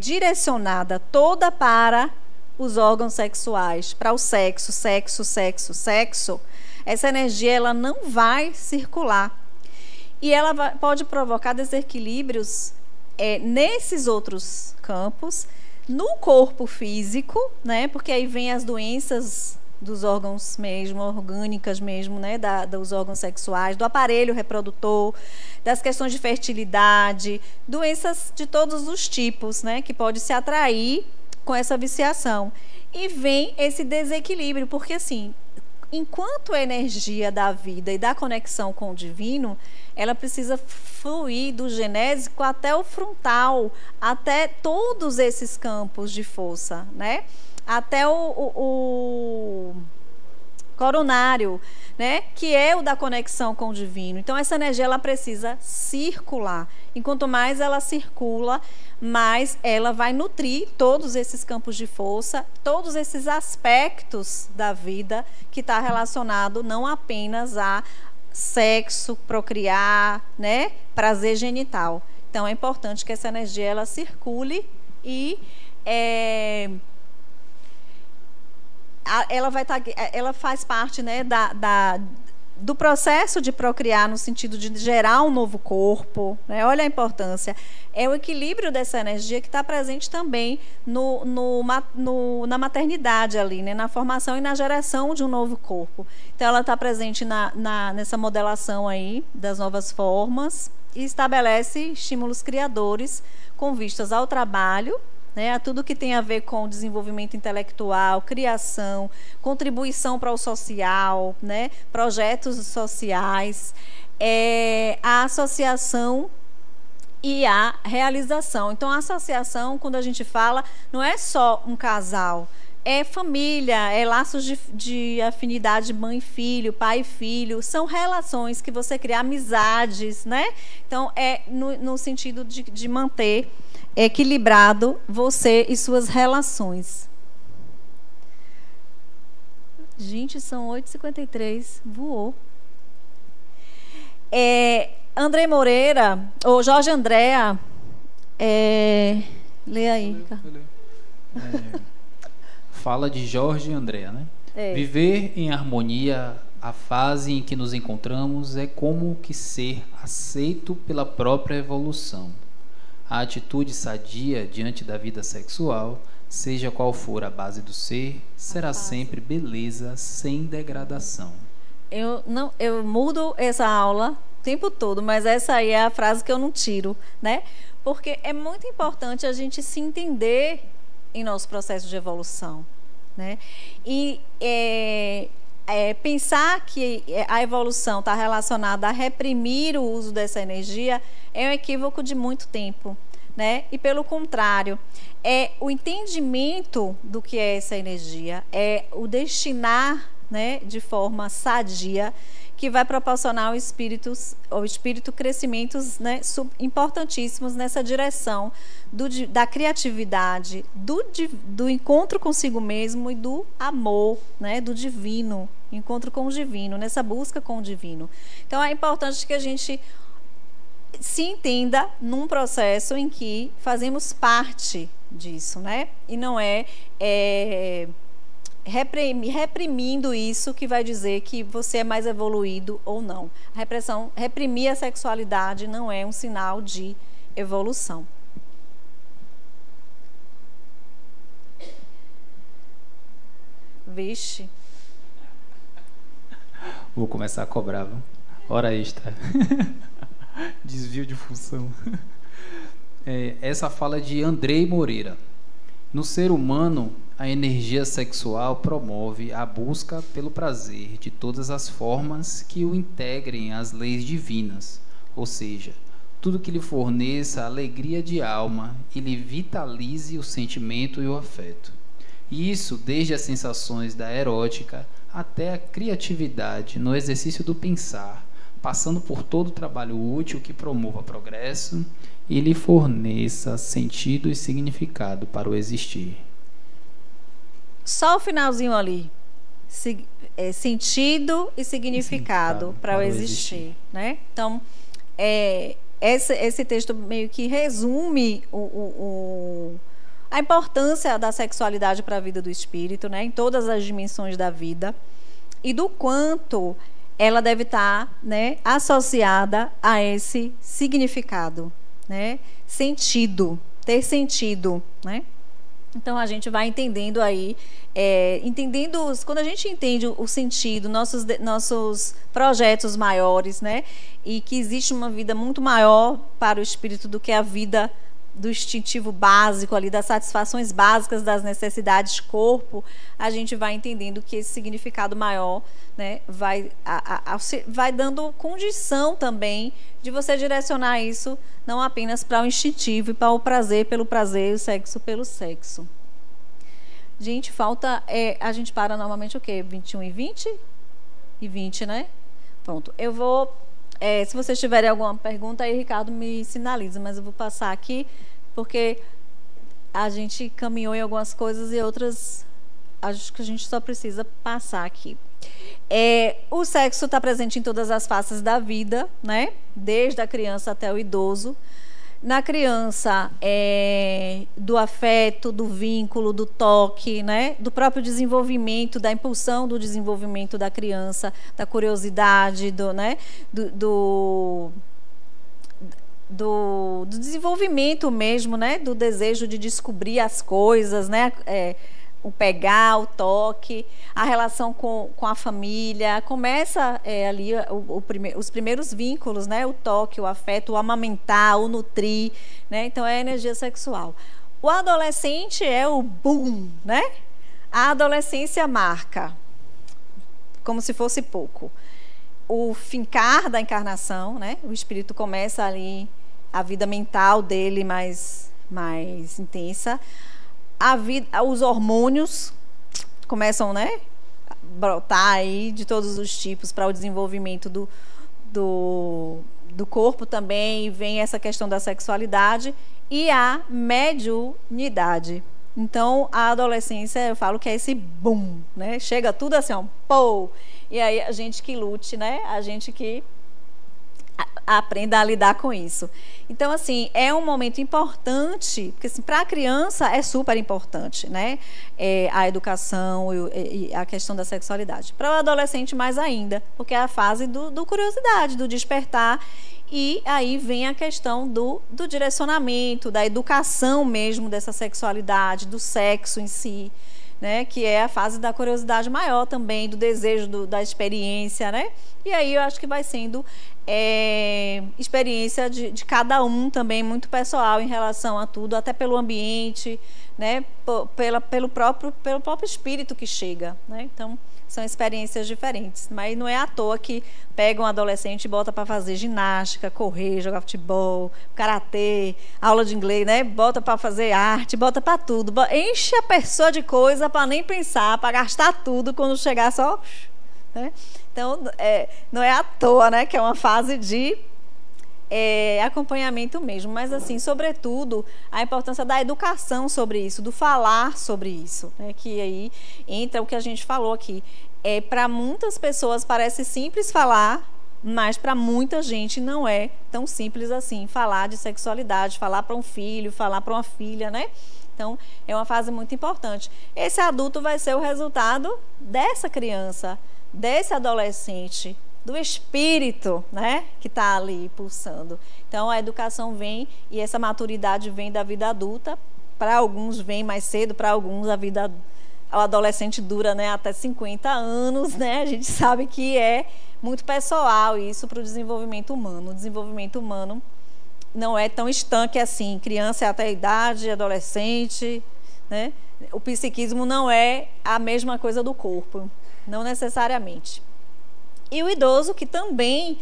direcionada toda para os órgãos sexuais, para o sexo, essa energia ela não vai circular. E ela pode provocar desequilíbrios nesses outros campos, no corpo físico, né? Porque aí vem as doenças dos órgãos mesmo, orgânicas mesmo, né? Dos órgãos sexuais, do aparelho reprodutor, das questões de fertilidade, doenças de todos os tipos, né? Que pode se atrair com essa viciação. E vem esse desequilíbrio, porque assim, enquanto a energia da vida e da conexão com o divino, ela precisa fluir do genésico até o frontal, até todos esses campos de força, né? Até o coronário, né? Que é o da conexão com o divino. Então, essa energia ela precisa circular. E quanto mais ela circula, mais ela vai nutrir todos esses campos de força, todos esses aspectos da vida que está relacionado não apenas a sexo, procriar, né? Prazer genital. Então, é importante que essa energia ela circule e ela faz parte, né, do processo de procriar no sentido de gerar um novo corpo, né? Olha a importância. É o equilíbrio dessa energia que está presente também na maternidade ali, né? Na formação e na geração de um novo corpo. Então, ela está presente nessa modelação aí das novas formas e estabelece estímulos criadores com vistas ao trabalho, né, a tudo que tem a ver com desenvolvimento intelectual, criação, contribuição para o social, né, projetos sociais, a associação e a realização. Então, a associação, quando a gente fala, não é só um casal, é família, é laços de afinidade mãe-filho, pai-filho, são relações que você cria, amizades, né? Então, é no sentido de manter equilibrado você e suas relações. Gente, são 8h53, voou. André Moreira, ou Jorge Andréa, lê aí. Fala de Jorge Andréa, né? Viver em harmonia, a fase em que nos encontramos, é como que ser aceito pela própria evolução. A atitude sadia diante da vida sexual, seja qual for a base do ser, será sempre beleza sem degradação. Eu mudo essa aula o tempo todo, mas essa aí é a frase que eu não tiro, né? Porque é muito importante a gente se entender em nosso processo de evolução, né? E pensar que a evolução está relacionada a reprimir o uso dessa energia é um equívoco de muito tempo, né? E pelo contrário, é o entendimento do que é essa energia, é o destinar, né, de forma sadia, que vai proporcionar ao espírito crescimentos, né, importantíssimos nessa direção da criatividade, do encontro consigo mesmo e do amor, né, do divino, encontro com o divino, nessa busca com o divino. Então, é importante que a gente se entenda num processo em que fazemos parte disso, né? E não reprimindo isso que vai dizer que você é mais evoluído ou não. Reprimir a sexualidade não é um sinal de evolução. Vixe. Vou começar a cobrar, viu? Hora extra. Desvio de função. Essa fala de André Moreira. No ser humano, a energia sexual promove a busca pelo prazer de todas as formas que o integrem às leis divinas, ou seja, tudo que lhe forneça alegria de alma e lhe vitalize o sentimento e o afeto. E isso desde as sensações da erótica até a criatividade no exercício do pensar, passando por todo o trabalho útil que promova progresso e lhe forneça sentido e significado para o existir. Só o finalzinho ali. Sentido e significado para o existir, né? Então, esse texto meio que resume a importância da sexualidade para a vida do espírito, né? Em todas as dimensões da vida, e do quanto ela deve estar, né, associada a esse significado, né? Ter sentido, né? Então, a gente vai entendendo aí, quando a gente entende o sentido, nossos projetos maiores, né? E que existe uma vida muito maior para o espírito do que a vida do instintivo básico ali, das satisfações básicas das necessidades corpo, a gente vai entendendo que esse significado maior, né, vai dando condição também de você direcionar isso não apenas para o instintivo e para o prazer pelo prazer, o sexo pelo sexo. Gente, falta... a gente para normalmente o quê? 21h20? E 20, né? Pronto. Eu vou... se vocês tiverem alguma pergunta, aí Ricardo me sinaliza, mas eu vou passar aqui, porque a gente caminhou em algumas coisas e outras acho que a gente só precisa passar aqui. O sexo está presente em todas as faces da vida, né? Desde a criança até o idoso. Na criança, do afeto, do vínculo, do toque, né? Do próprio desenvolvimento, da impulsão do desenvolvimento da criança, da curiosidade, do desenvolvimento mesmo, né? Do desejo de descobrir as coisas, né? O pegar, o toque, a relação com a família, começa ali os primeiros vínculos, né? O toque, o afeto, o amamentar, o nutrir, né? Então é a energia sexual. O adolescente é o boom, né? A adolescência marca, como se fosse pouco, o fincar da encarnação, né? O espírito começa ali, a vida mental dele mais intensa. Os hormônios começam, né, a brotar aí de todos os tipos para o desenvolvimento do corpo também, vem essa questão da sexualidade e a mediunidade. Então, a adolescência, eu falo que é esse boom, né? Chega tudo assim, ó, pô! E aí a gente que lute, né? A gente que aprenda a lidar com isso. Então, assim, é um momento importante, porque assim, para a criança é super importante, né? A educação e a questão da sexualidade. Para o adolescente, mais ainda, porque é a fase do curiosidade, do despertar. E aí vem a questão do direcionamento, da educação mesmo dessa sexualidade, do sexo em si, né? Que é a fase da curiosidade maior também, do desejo da experiência, né? E aí eu acho que vai sendo experiência de cada um também, muito pessoal em relação a tudo, até pelo ambiente, né? Pelo próprio espírito que chega, né? Então, são experiências diferentes, mas não é à toa que pega um adolescente e bota para fazer ginástica, correr, jogar futebol, karatê, aula de inglês, né? Bota para fazer arte, bota para tudo, enche a pessoa de coisa para nem pensar, para gastar tudo quando chegar só, né? Então, não é à toa, né, que é uma fase de acompanhamento mesmo, mas assim, sobretudo, a importância da educação sobre isso, do falar sobre isso, né, que aí entra o que a gente falou aqui. Para muitas pessoas parece simples falar, mas para muita gente não é tão simples assim, falar de sexualidade, falar para um filho, falar para uma filha, né? Então, é uma fase muito importante. Esse adulto vai ser o resultado dessa criança, desse adolescente, do espírito, né, que está ali pulsando. Então, a educação vem e essa maturidade vem da vida adulta. Para alguns vem mais cedo, para alguns o adolescente dura, né, até 50 anos, né? A gente sabe que é muito pessoal isso para o desenvolvimento humano. O desenvolvimento humano não é tão estanque assim. Criança é até a idade, adolescente, né? O psiquismo não é a mesma coisa do corpo. Não necessariamente. E o idoso, que também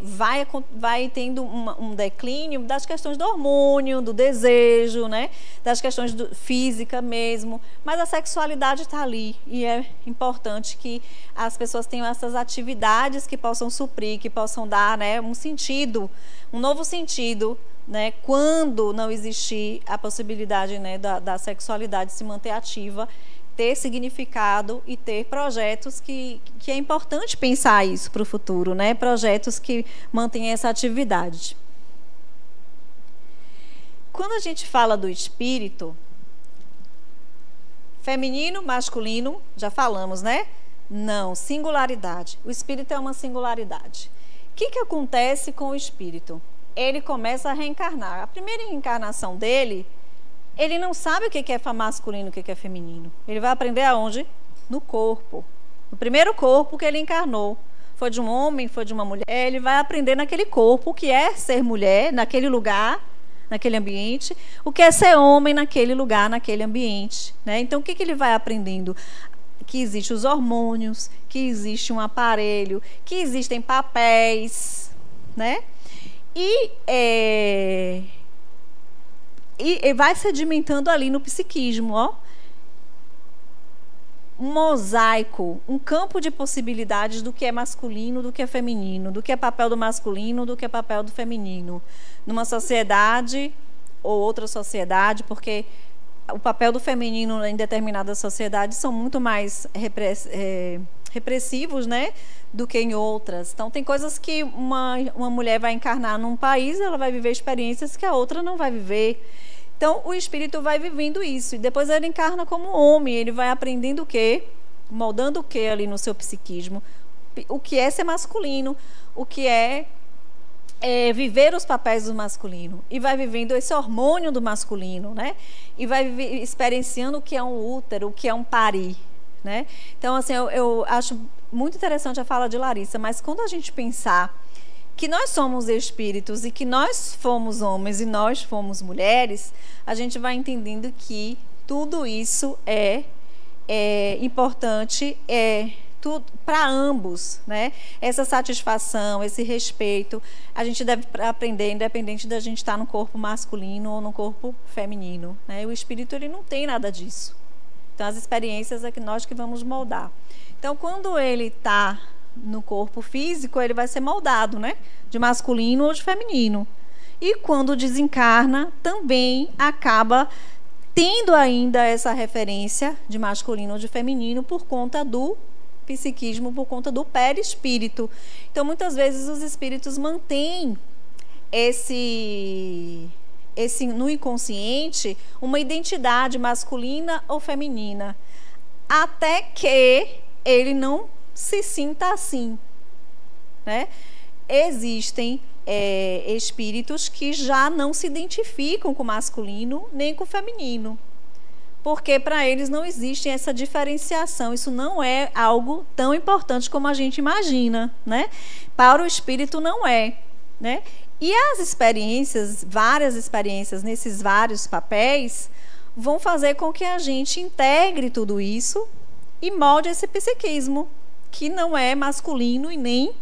vai tendo um declínio das questões do hormônio, do desejo, né? Das questões física mesmo, mas a sexualidade está ali e é importante que as pessoas tenham essas atividades que possam suprir, que possam dar, né, um sentido, um novo sentido, né, quando não existir a possibilidade, né, da sexualidade se manter ativa, ter significado e ter projetos que é importante pensar isso para o futuro, né? Projetos que mantêm essa atividade. Quando a gente fala do espírito, feminino, masculino, já falamos, né? Não, singularidade. O espírito é uma singularidade. O que acontece com o espírito? Ele começa a reencarnar. A primeira reencarnação dele, ele não sabe o que é masculino, o que é feminino. Ele vai aprender aonde? No corpo. No primeiro corpo que ele encarnou. Foi de um homem, foi de uma mulher. Ele vai aprender naquele corpo o que é ser mulher, naquele lugar, naquele ambiente. O que é ser homem naquele lugar, naquele ambiente, né? Então, o que ele vai aprendendo? Que existem os hormônios, que existe um aparelho, que existem papéis, né? E vai sedimentando ali no psiquismo, ó. Um mosaico, um campo de possibilidades do que é masculino, do que é feminino, do que é papel do masculino, do que é papel do feminino. Numa sociedade ou outra sociedade, porque o papel do feminino em determinadas sociedades são muito mais repressivos, né, do que em outras. Então, tem coisas que uma mulher vai encarnar num país, ela vai viver experiências que a outra não vai viver. Então, o espírito vai vivendo isso. E depois ele encarna como homem. Ele vai aprendendo o quê? Moldando o quê ali no seu psiquismo? O que é ser masculino? O que é viver os papéis do masculino? E vai vivendo esse hormônio do masculino, né? E vai experienciando o que é um útero, o que é um parir, né? Então, assim, eu acho muito interessante a fala de Larissa, mas quando a gente pensar que nós somos espíritos e que nós fomos homens e nós fomos mulheres, a gente vai entendendo que tudo isso é importante, para ambos, né? Essa satisfação, esse respeito, a gente deve aprender, independente da gente estar no corpo masculino ou no corpo feminino, né? O espírito, ele não tem nada disso. Então, as experiências é que nós que vamos moldar. Então, quando ele está no corpo físico, ele vai ser moldado, né? De masculino ou de feminino. E quando desencarna, também acaba tendo ainda essa referência de masculino ou de feminino por conta do psiquismo, por conta do perispírito. Então, muitas vezes os espíritos mantêm no inconsciente uma identidade masculina ou feminina, até que ele não se sinta assim, né? Existem espíritos que já não se identificam com o masculino nem com o feminino, porque para eles não existe essa diferenciação. Isso não é algo tão importante como a gente imagina, né? Para o espírito não é, né? E as experiências, várias experiências nesses vários papéis, vão fazer com que a gente integre tudo isso e molde esse psiquismo, que não é masculino e nem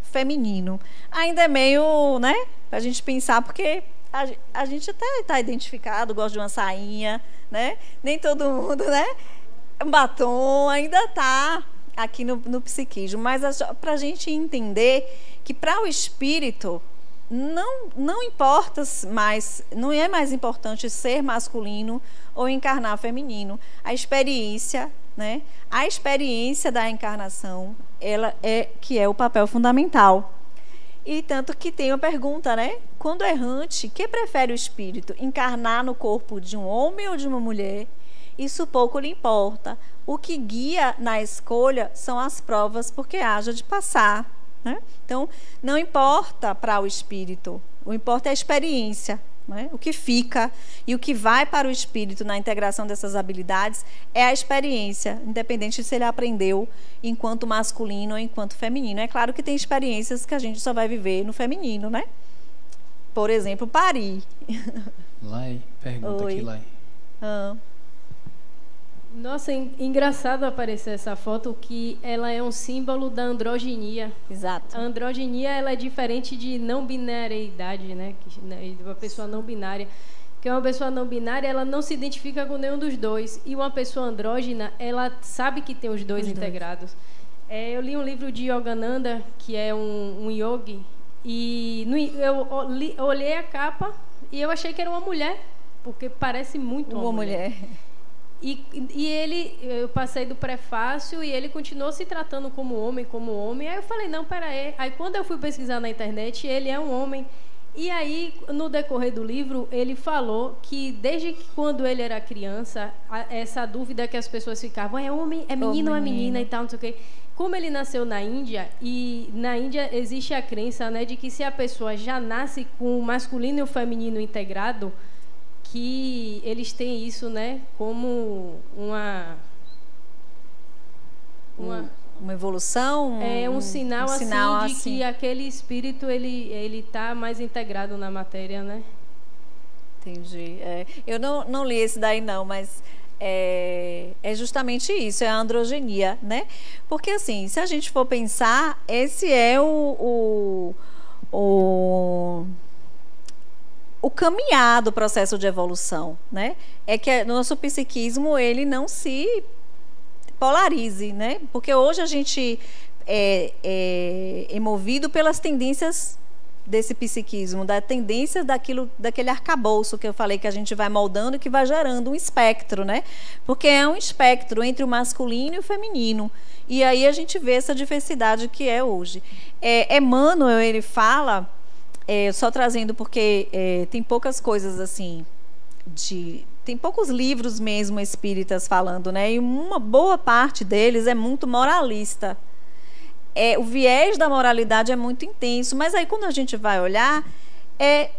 feminino. Ainda é meio, né, para a gente pensar, porque a gente até está identificado, gosta de uma sainha, né? Nem todo mundo, né? Um batom ainda está aqui no psiquismo. Mas para a gente entender que para o espírito não importa mais, não é mais importante ser masculino ou encarnar feminino. A experiência, né? A experiência da encarnação, ela que é o papel fundamental. E tanto que tem uma pergunta, né? Quando errante, que prefere o espírito? Encarnar no corpo de um homem ou de uma mulher? Isso pouco lhe importa. O que guia na escolha são as provas, porque haja de passar, né? Então, não importa para o espírito, o importa é a experiência, né? O que fica e o que vai para o espírito na integração dessas habilidades é a experiência, independente se ele aprendeu enquanto masculino ou enquanto feminino. É claro que tem experiências que a gente só vai viver no feminino, né? Por exemplo, parir. Lai, pergunta Oi. aqui, Lai. Nossa, engraçado aparecer essa foto, que ela é um símbolo da androginia. Exato. A androginia, ela é diferente de não binariedade, né? De uma pessoa não binária. Porque uma pessoa não binária, ela não se identifica com nenhum dos dois. E uma pessoa andrógina, ela sabe que tem os dois integrados. Eu li um livro de Yogananda, que é um yogi, e eu olhei a capa e eu achei que era uma mulher, porque parece muito uma mulher. E eu passei do prefácio e ele continuou se tratando como homem. Aí eu falei, não, peraí. Aí quando eu fui pesquisar na internet, ele é um homem. E aí, no decorrer do livro, ele falou que desde que quando ele era criança, essa dúvida que as pessoas ficavam, é homem, é menino ou é menina e tal, não sei o quê. Como ele nasceu na Índia, e na Índia existe a crença, né, de que se a pessoa já nasce com o masculino e o feminino integrado, que eles têm isso, né, como uma evolução, um sinal, sinal de que aquele espírito ele tá mais integrado na matéria, né? Entendi. Eu não li esse daí não, mas é justamente isso, é a androgenia, né? Porque assim, se a gente for pensar, esse é o caminhar do processo de evolução, né? É que o nosso psiquismo, ele não se polarize, né? Porque hoje a gente é movido pelas tendências desse psiquismo, da tendência daquele arcabouço que eu falei, que a gente vai moldando e que vai gerando um espectro, né? Porque é um espectro entre o masculino e o feminino. E aí a gente vê essa diversidade que é hoje. Emmanuel, ele fala, só trazendo porque tem poucas coisas assim, tem poucos livros mesmo espíritas falando, né? E uma boa parte deles é muito moralista. O viés da moralidade é muito intenso, mas aí quando a gente vai olhar,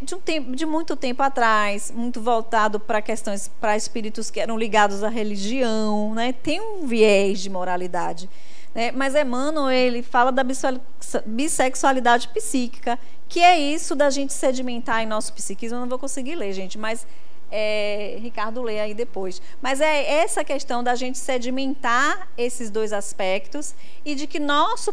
de muito tempo atrás, muito voltado para questões, para espíritos que eram ligados à religião, né? Tem um viés de moralidade, né? Mas Emmanuel, ele fala da bissexualidade psíquica, que é isso da gente sedimentar em nosso psiquismo. Eu não vou conseguir ler, gente, mas Ricardo lê aí depois. Mas é essa questão da gente sedimentar esses dois aspectos e de que nosso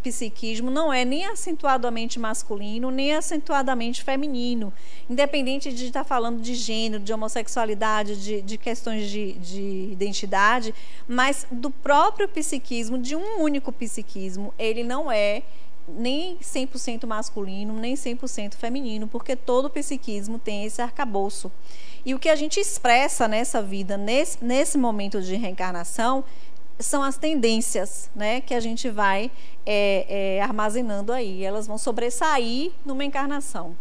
psiquismo não é nem acentuadamente masculino, nem acentuadamente feminino, independente de estar falando de gênero, de homossexualidade, de questões de identidade, mas do próprio psiquismo, de um único psiquismo. Ele não é nem 100% masculino, nem 100% feminino, porque todo psiquismo tem esse arcabouço. E o que a gente expressa nessa vida, nesse momento de reencarnação, são as tendências, né, que a gente vai armazenando aí. Elas vão sobressair numa encarnação.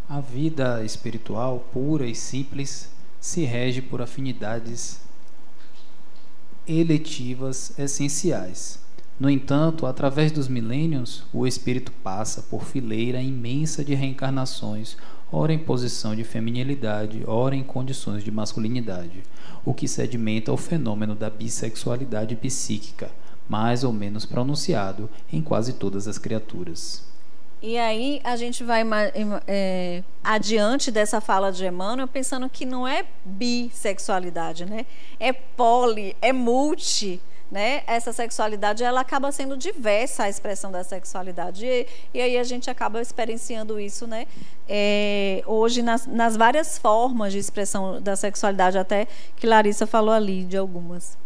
A vida espiritual, pura e simples, se rege por afinidades eletivas essenciais. No entanto, através dos milênios, o espírito passa por fileira imensa de reencarnações, ora em posição de feminilidade, ora em condições de masculinidade, o que sedimenta o fenômeno da bissexualidade psíquica, mais ou menos pronunciado em quase todas as criaturas. E aí a gente vai adiante dessa fala de Emmanuel, pensando que não é bissexualidade, né? É poli, é multi, né? Essa sexualidade, ela acaba sendo diversa, a expressão da sexualidade. E aí a gente acaba experienciando isso, né? Hoje nas várias formas de expressão da sexualidade, até que Larissa falou ali de algumas.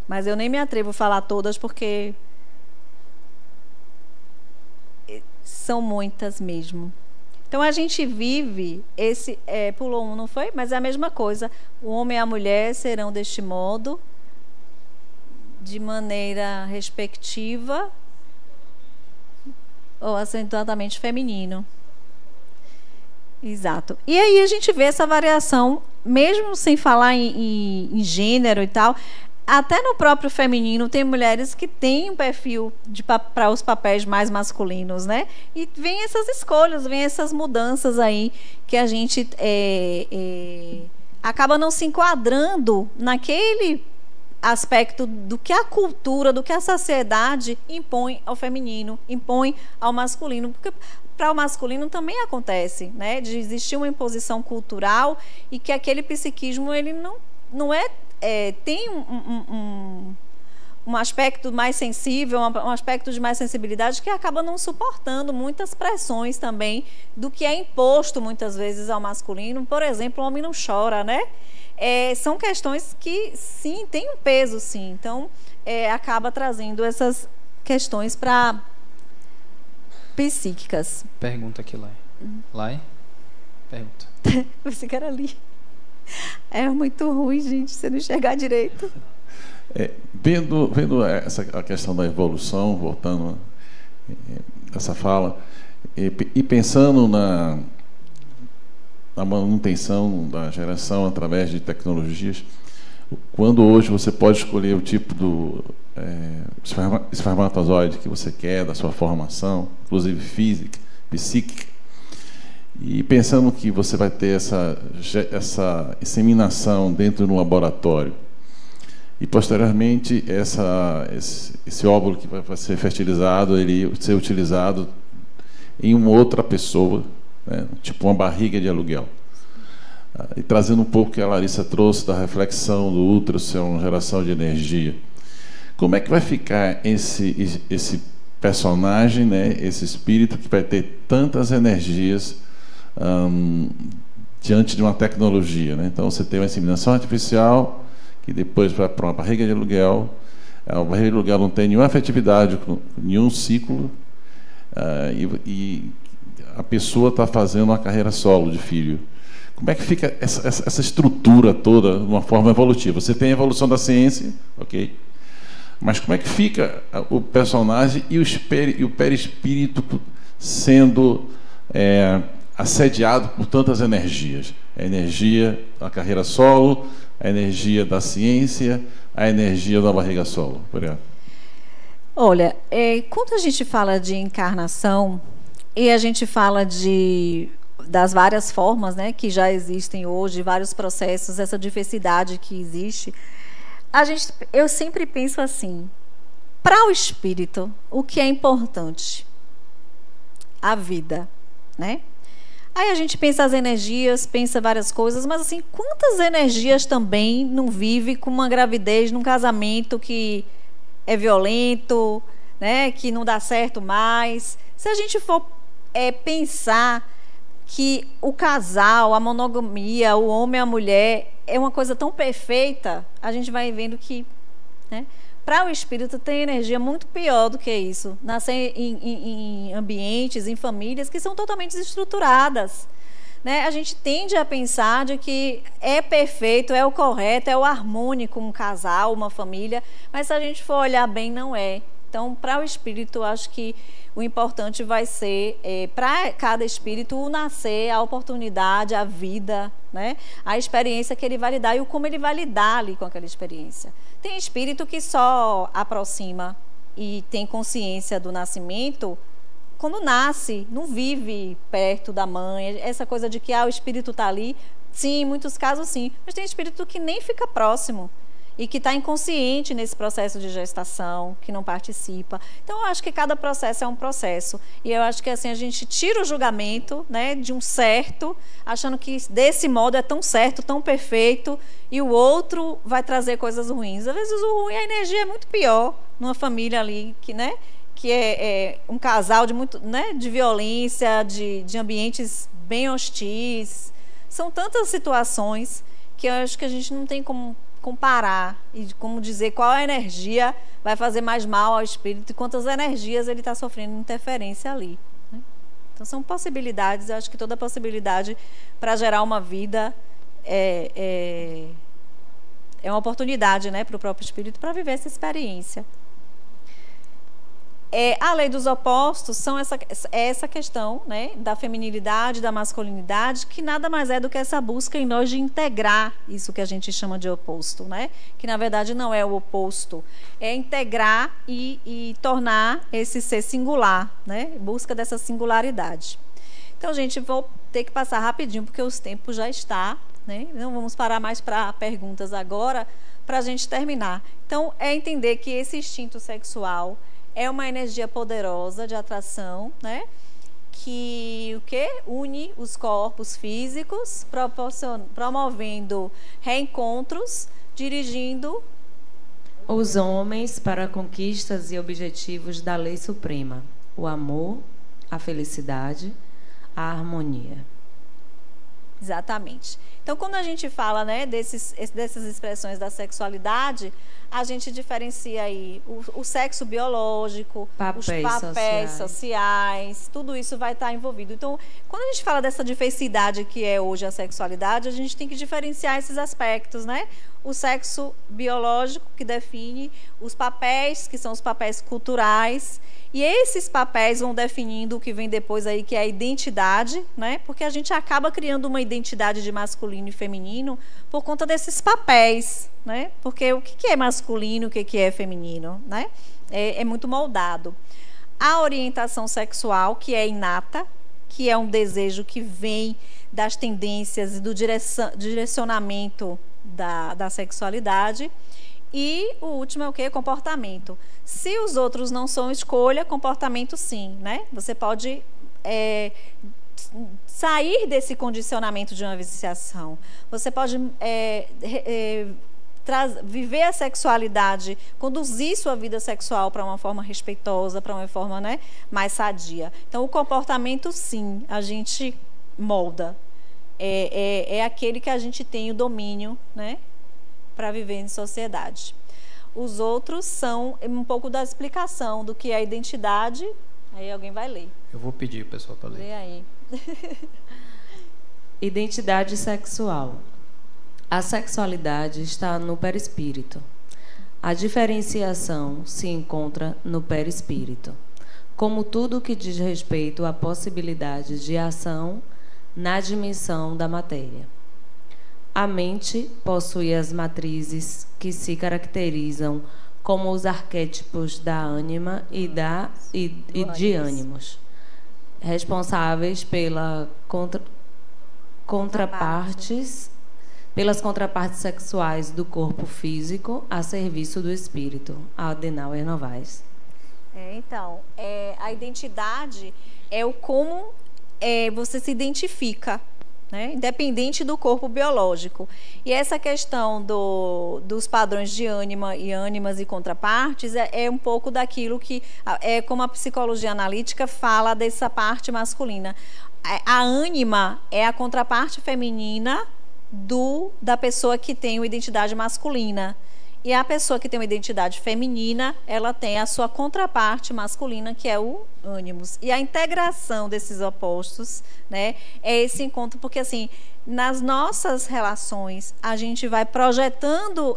Mas eu nem me atrevo a falar todas, porque são muitas mesmo. Então a gente vive pulou um, não foi? Mas é a mesma coisa. O homem e a mulher serão deste modo, de maneira respectiva ou acentuadamente feminino. Exato. E aí a gente vê essa variação, mesmo sem falar em gênero e tal. Até no próprio feminino tem mulheres que têm um perfil para os papéis mais masculinos, né? E vem essas escolhas, vem essas mudanças aí que a gente acaba não se enquadrando naquele aspecto do que a cultura, do que a sociedade impõe ao feminino, impõe ao masculino, porque para o masculino também acontece, né? De existir uma imposição cultural e que aquele psiquismo ele não tem um aspecto mais sensível, um aspecto de mais sensibilidade que acaba não suportando muitas pressões também do que é imposto muitas vezes ao masculino. Por exemplo, o homem não chora, né? São questões que, sim, tem um peso, sim. Então, acaba trazendo essas questões para psíquicas. Pergunta aqui, Lai. Lai? Pergunta. Você quer ali. É muito ruim, gente, você não enxergar direito. Vendo a questão da evolução, voltando essa fala, e pensando na manutenção da geração através de tecnologias, quando hoje você pode escolher o tipo do espermatozoide que você quer, da sua formação, inclusive física, psíquica, e pensando que você vai ter essa inseminação dentro de um laboratório e posteriormente esse óvulo que vai ser fertilizado, ele ser utilizado em uma outra pessoa, né? Tipo uma barriga de aluguel. E trazendo um pouco o que a Larissa trouxe da reflexão do útero ser uma geração de energia. Como é que vai ficar esse personagem, né? Esse espírito que vai ter tantas energias diante de uma tecnologia, né? Então você tem uma inseminação artificial que depois vai para uma barriga de aluguel, Em primeiro lugar, não tem nenhuma afetividade, nenhum ciclo, e a pessoa está fazendo uma carreira solo de filho. Como é que fica essa estrutura toda de uma forma evolutiva? Você tem a evolução da ciência, ok? Mas como é que fica o personagem e o perispírito sendo assediado por tantas energias? A energia da carreira solo, a energia da ciência, a energia da barriga solo. Obrigado. Olha, quando a gente fala de encarnação e a gente fala das várias formas, né, que já existem hoje, vários processos, essa diversidade que existe, eu sempre penso assim, para o espírito, o que é importante? A vida, né? Aí a gente pensa as energias, pensa várias coisas, mas assim, quantas energias também não vive com uma gravidez, num casamento que é violento, né, que não dá certo mais? Se a gente for pensar que o casal, a monogamia, o homem e a mulher é uma coisa tão perfeita, a gente vai vendo que, né, para o espírito tem energia muito pior do que isso. Nascer em ambientes, em famílias que são totalmente desestruturadas, né? A gente tende a pensar de que é perfeito, é o correto, é o harmônico um casal, uma família, mas se a gente for olhar bem, não é. Então, para o espírito, acho que o importante vai ser, para cada espírito, o nascer, a oportunidade, a vida, né? A experiência que ele vai lidar e o como ele vai lidar ali com aquela experiência. Tem espírito que só aproxima e tem consciência do nascimento quando nasce, não vive perto da mãe. Essa coisa de que o espírito está ali, sim, em muitos casos sim, mas tem espírito que nem fica próximo e que está inconsciente nesse processo de gestação, que não participa. Então, eu acho que cada processo é um processo. E eu acho que assim a gente tira o julgamento, né, de um certo, achando que desse modo é tão certo, tão perfeito, e o outro vai trazer coisas ruins. Às vezes o ruim, a energia é muito pior numa família ali, que é um casal de muito, né, de violência, de ambientes bem hostis. São tantas situações que eu acho que a gente não tem como comparar e como dizer qual a energia vai fazer mais mal ao espírito e quantas energias ele está sofrendo interferência ali, né? Então são possibilidades. Eu acho que toda possibilidade para gerar uma vida é uma oportunidade, né, para o próprio espírito para viver essa experiência. A lei dos opostos são essa questão, né, da feminilidade, da masculinidade, que nada mais é do que essa busca em nós de integrar isso que a gente chama de oposto, né? Que na verdade não é o oposto, é integrar e tornar esse ser singular, né? Busca dessa singularidade. Então, gente, vou ter que passar rapidinho porque os tempos já está, né? Não vamos parar mais para perguntas agora, para a gente terminar. Então, é entender que esse instinto sexual é uma energia poderosa de atração, né? Que une os corpos físicos, promovendo reencontros, dirigindo os homens para conquistas e objetivos da lei suprema: o amor, a felicidade, a harmonia. Exatamente. Então, quando a gente fala, né, dessas expressões da sexualidade, a gente diferencia aí o sexo biológico, os papéis sociais, tudo isso vai estar envolvido. Então, quando a gente fala dessa diversidade que é hoje a sexualidade, a gente tem que diferenciar esses aspectos, né? O sexo biológico, que define os papéis, que são os papéis culturais, e esses papéis vão definindo o que vem depois aí, que é a identidade, né? Porque a gente acaba criando uma identidade de masculino e feminino por conta desses papéis, né? Porque o que é masculino, o que é feminino, né? É muito moldado. A orientação sexual, que é inata, que é um desejo que vem das tendências e do direcionamento da sexualidade. E o último é o quê? Comportamento. Se os outros não são escolha, comportamento sim, né? Você pode sair desse condicionamento de uma viciação. Você pode viver a sexualidade, conduzir sua vida sexual para uma forma respeitosa, para uma forma, né, mais sadia. Então, o comportamento, sim, a gente molda. É aquele que a gente tem o domínio, né, para viver em sociedade. Os outros são um pouco da explicação do que é a identidade. Aí alguém vai ler. Eu vou pedir o pessoal para ler. Lê aí. Identidade sexual. A sexualidade está no perispírito. A diferenciação se encontra no perispírito, como tudo que diz respeito à possibilidade de ação na dimensão da matéria. A mente possui as matrizes que se caracterizam como os arquétipos da ânima e de ânimos, responsáveis pelas contrapartes sexuais do corpo físico a serviço do espírito. Adenauer Novaes. Então, a identidade é o como você se identifica, né? Independente do corpo biológico. E essa questão dos padrões de ânima e ânimas e contrapartes é um pouco daquilo que, como a psicologia analítica fala dessa parte masculina. A ânima é a contraparte feminina da pessoa que tem uma identidade masculina. E a pessoa que tem uma identidade feminina, ela tem a sua contraparte masculina, que é o ânimos. E a integração desses opostos, né, é esse encontro, porque assim, nas nossas relações, a gente vai projetando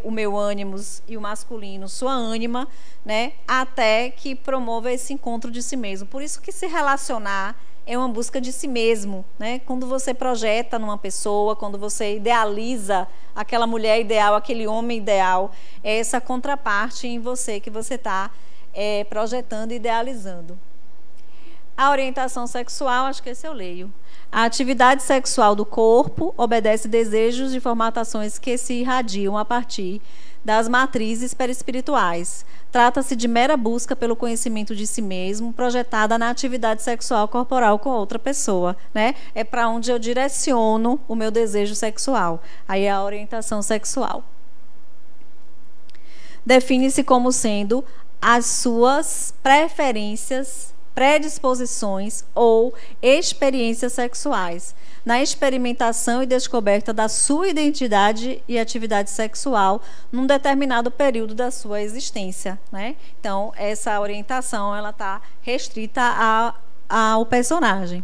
o meu ânimos e o masculino, sua ânima, né, até que promova esse encontro de si mesmo. Por isso que se relacionar é uma busca de si mesmo, né? Quando você projeta numa pessoa, quando você idealiza aquela mulher ideal, aquele homem ideal, é essa contraparte em você que você está projetando e idealizando. A orientação sexual, acho que esse eu leio. A atividade sexual do corpo obedece desejos de formatações que se irradiam a partir das matrizes perispirituais. Trata-se de mera busca pelo conhecimento de si mesmo, projetada na atividade sexual corporal com outra pessoa, né? É para onde eu direciono o meu desejo sexual. Aí é a orientação sexual. Define-se como sendo as suas preferências, predisposições ou experiências sexuais, na experimentação e descoberta da sua identidade e atividade sexual num determinado período da sua existência, né? Então, essa orientação ela está restrita ao personagem.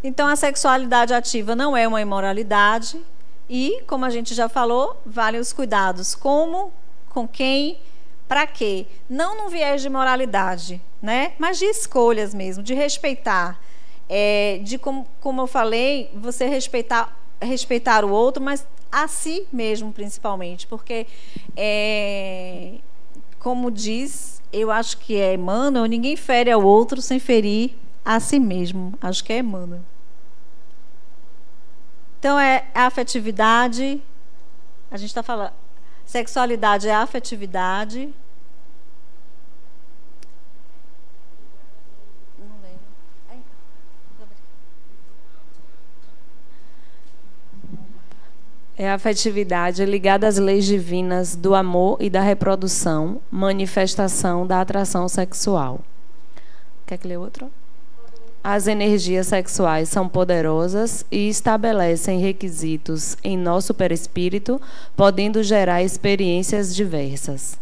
Então, a sexualidade ativa não é uma imoralidade e, como a gente já falou, valem os cuidados. Como, com quem, para quê? Não num viés de moralidade, né? Mas de escolhas mesmo, de respeitar. De como eu falei, você respeitar o outro, mas a si mesmo, principalmente. Porque, como diz, eu acho que é Emmanuel, ninguém fere ao outro sem ferir a si mesmo. Acho que é Emmanuel. Então, a afetividade, a gente está falando, sexualidade é afetividade. Não lembro. É a afetividade ligada às leis divinas do amor e da reprodução, manifestação da atração sexual. Quer que lê outro? As energias sexuais são poderosas e estabelecem requisitos em nosso perispírito, podendo gerar experiências diversas.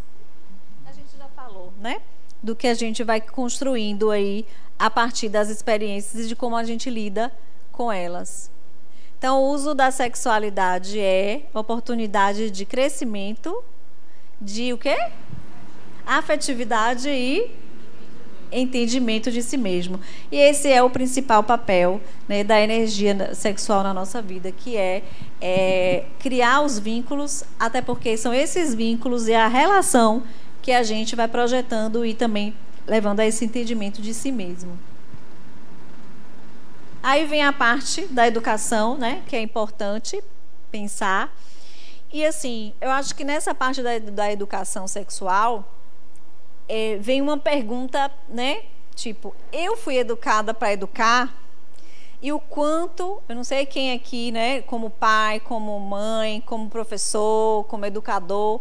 A gente já falou, né? Do que a gente vai construindo aí a partir das experiências e de como a gente lida com elas. Então, o uso da sexualidade é oportunidade de crescimento, de o quê? Afetividade e entendimento de si mesmo. E esse é o principal papel, né, da energia sexual na nossa vida, que é criar os vínculos, até porque são esses vínculos e a relação que a gente vai projetando e também levando a esse entendimento de si mesmo. Aí vem a parte da educação, né, que é importante pensar. E assim, eu acho que nessa parte da educação sexual, vem uma pergunta, né? Tipo, eu fui educada para educar e o quanto, eu não sei quem aqui, né? Como pai, como mãe, como professor, como educador,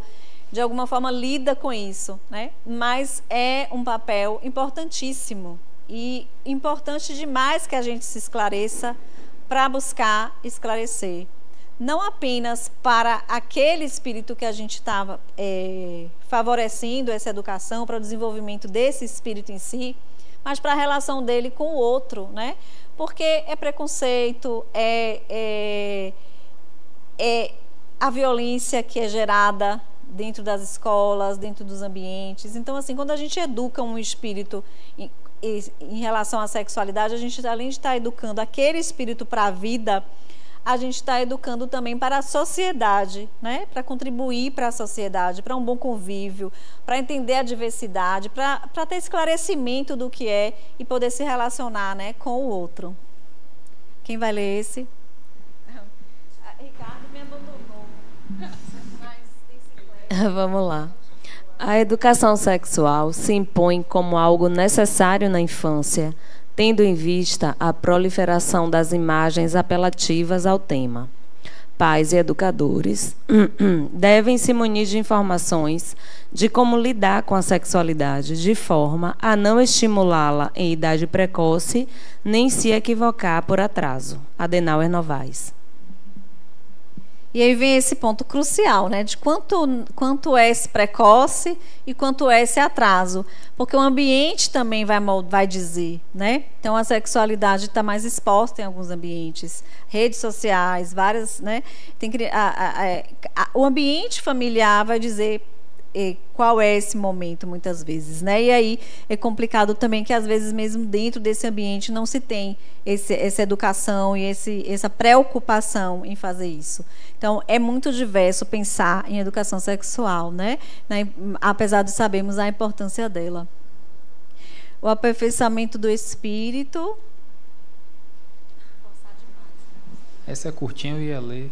de alguma forma lida com isso, né? Mas é um papel importantíssimo e importante demais que a gente se esclareça para buscar esclarecer. não apenas para aquele espírito que a gente estava favorecendo essa educação, para o desenvolvimento desse espírito em si, mas para a relação dele com o outro, né? Porque é preconceito, é a violência que é gerada dentro das escolas, dentro dos ambientes. Então, assim, quando a gente educa um espírito em relação à sexualidade, a gente, além de estar educando aquele espírito para a vida, a gente está educando também para a sociedade, né? Para contribuir para a sociedade, para um bom convívio, para entender a diversidade, para ter esclarecimento do que é e poder se relacionar, né, com o outro. Quem vai ler esse? Ricardo me abandonou. Vamos lá. A educação sexual se impõe como algo necessário na infância, tendo em vista a proliferação das imagens apelativas ao tema. Pais e educadores devem se munir de informações de como lidar com a sexualidade, de forma a não estimulá-la em idade precoce, nem se equivocar por atraso. Adenauer Novaes. E aí vem esse ponto crucial, né, de quanto é esse precoce e quanto é esse atraso, porque o ambiente também vai dizer, né? Então a sexualidade está mais exposta em alguns ambientes, redes sociais, várias, né? O ambiente familiar vai dizer qual é esse momento, muitas vezes, né? E aí é complicado também que às vezes mesmo dentro desse ambiente não se tem essa educação e essa preocupação em fazer isso. Então é muito diverso pensar em educação sexual, né? Apesar de sabermos a importância dela. O aperfeiçoamento do espírito. Essa é curtinha, eu ia ler.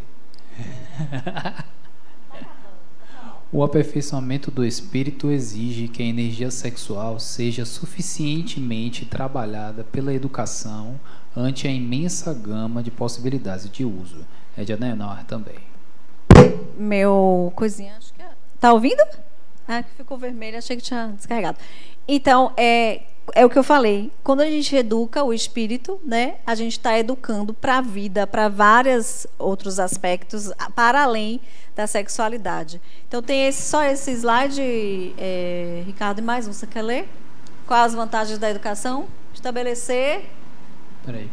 O aperfeiçoamento do espírito exige que a energia sexual seja suficientemente trabalhada pela educação ante a imensa gama de possibilidades de uso. É de Adenauer também. Meu coisinha, acho que tá ouvindo? Ah, que ficou vermelho, achei que tinha descarregado. Então, é o que eu falei. Quando a gente educa o espírito, né, a gente está educando para a vida, para vários outros aspectos, para além da sexualidade. Então tem só esse slide, Ricardo, e mais um. Você quer ler? Quais as vantagens da educação? Estabelecer. Peraí.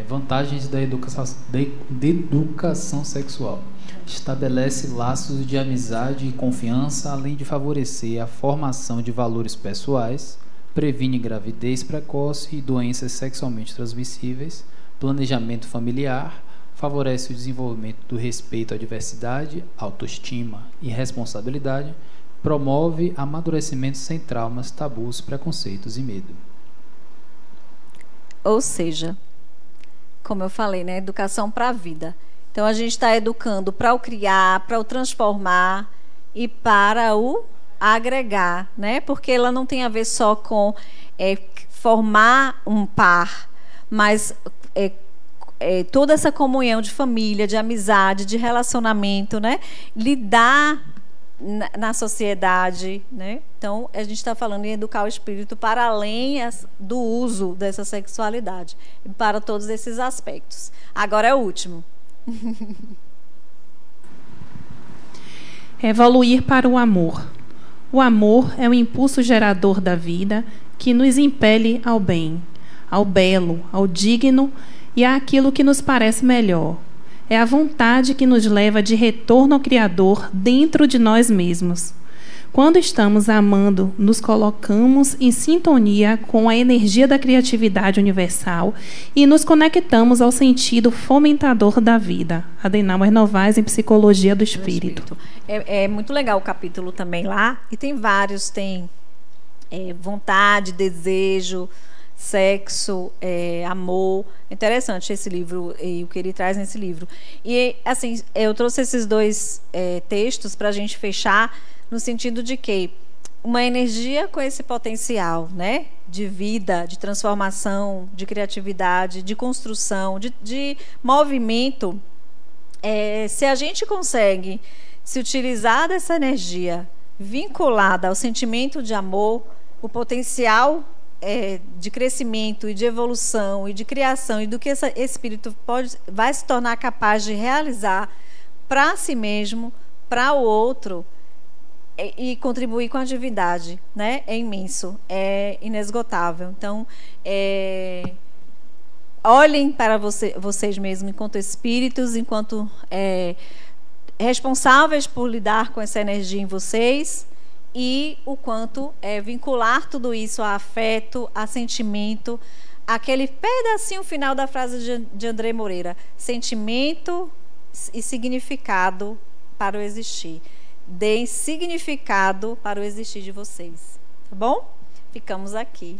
Vantagens da educação sexual. Estabelece laços de amizade e confiança, além de favorecer a formação de valores pessoais, previne gravidez precoce e doenças sexualmente transmissíveis, planejamento familiar, favorece o desenvolvimento do respeito à diversidade, autoestima e responsabilidade, promove amadurecimento sem traumas, tabus, preconceitos e medo. Ou seja, como eu falei, né, educação para a vida. Então a gente está educando para o criar, para o transformar e para o agregar, né? Porque ela não tem a ver só com formar um par, mas toda essa comunhão de família, de amizade, de relacionamento, né? Lidar na sociedade, né? Então a gente está falando em educar o espírito para além do uso dessa sexualidade, para todos esses aspectos. Agora é o último. Evoluir para o amor. O amor é o impulso gerador da vida que nos impele ao bem, ao belo, ao digno e àquilo que nos parece melhor. É a vontade que nos leva de retorno ao Criador dentro de nós mesmos. Quando estamos amando, nos colocamos em sintonia com a energia da criatividade universal e nos conectamos ao sentido fomentador da vida. Adenauer Novaes, em Psicologia do Espírito. É muito legal o capítulo também lá, e tem vários, tem vontade, desejo, sexo, amor. Interessante esse livro e o que ele traz nesse livro. E assim, eu trouxe esses dois textos para a gente fechar, no sentido de que uma energia com esse potencial, né, de vida, de transformação, de criatividade, de construção, de movimento, se a gente consegue se utilizar dessa energia vinculada ao sentimento de amor, o potencial de crescimento e de evolução e de criação e do que esse espírito vai se tornar capaz de realizar para si mesmo, para o outro e contribuir com a divindade, né? É imenso, é inesgotável. Então, olhem para vocês mesmos enquanto espíritos, enquanto responsáveis por lidar com essa energia em vocês, e o quanto vincular tudo isso a afeto, a sentimento, aquele pedacinho final da frase de André Moreira: sentimento e significado para o existir. Deem significado para o existir de vocês. Tá bom? Ficamos aqui.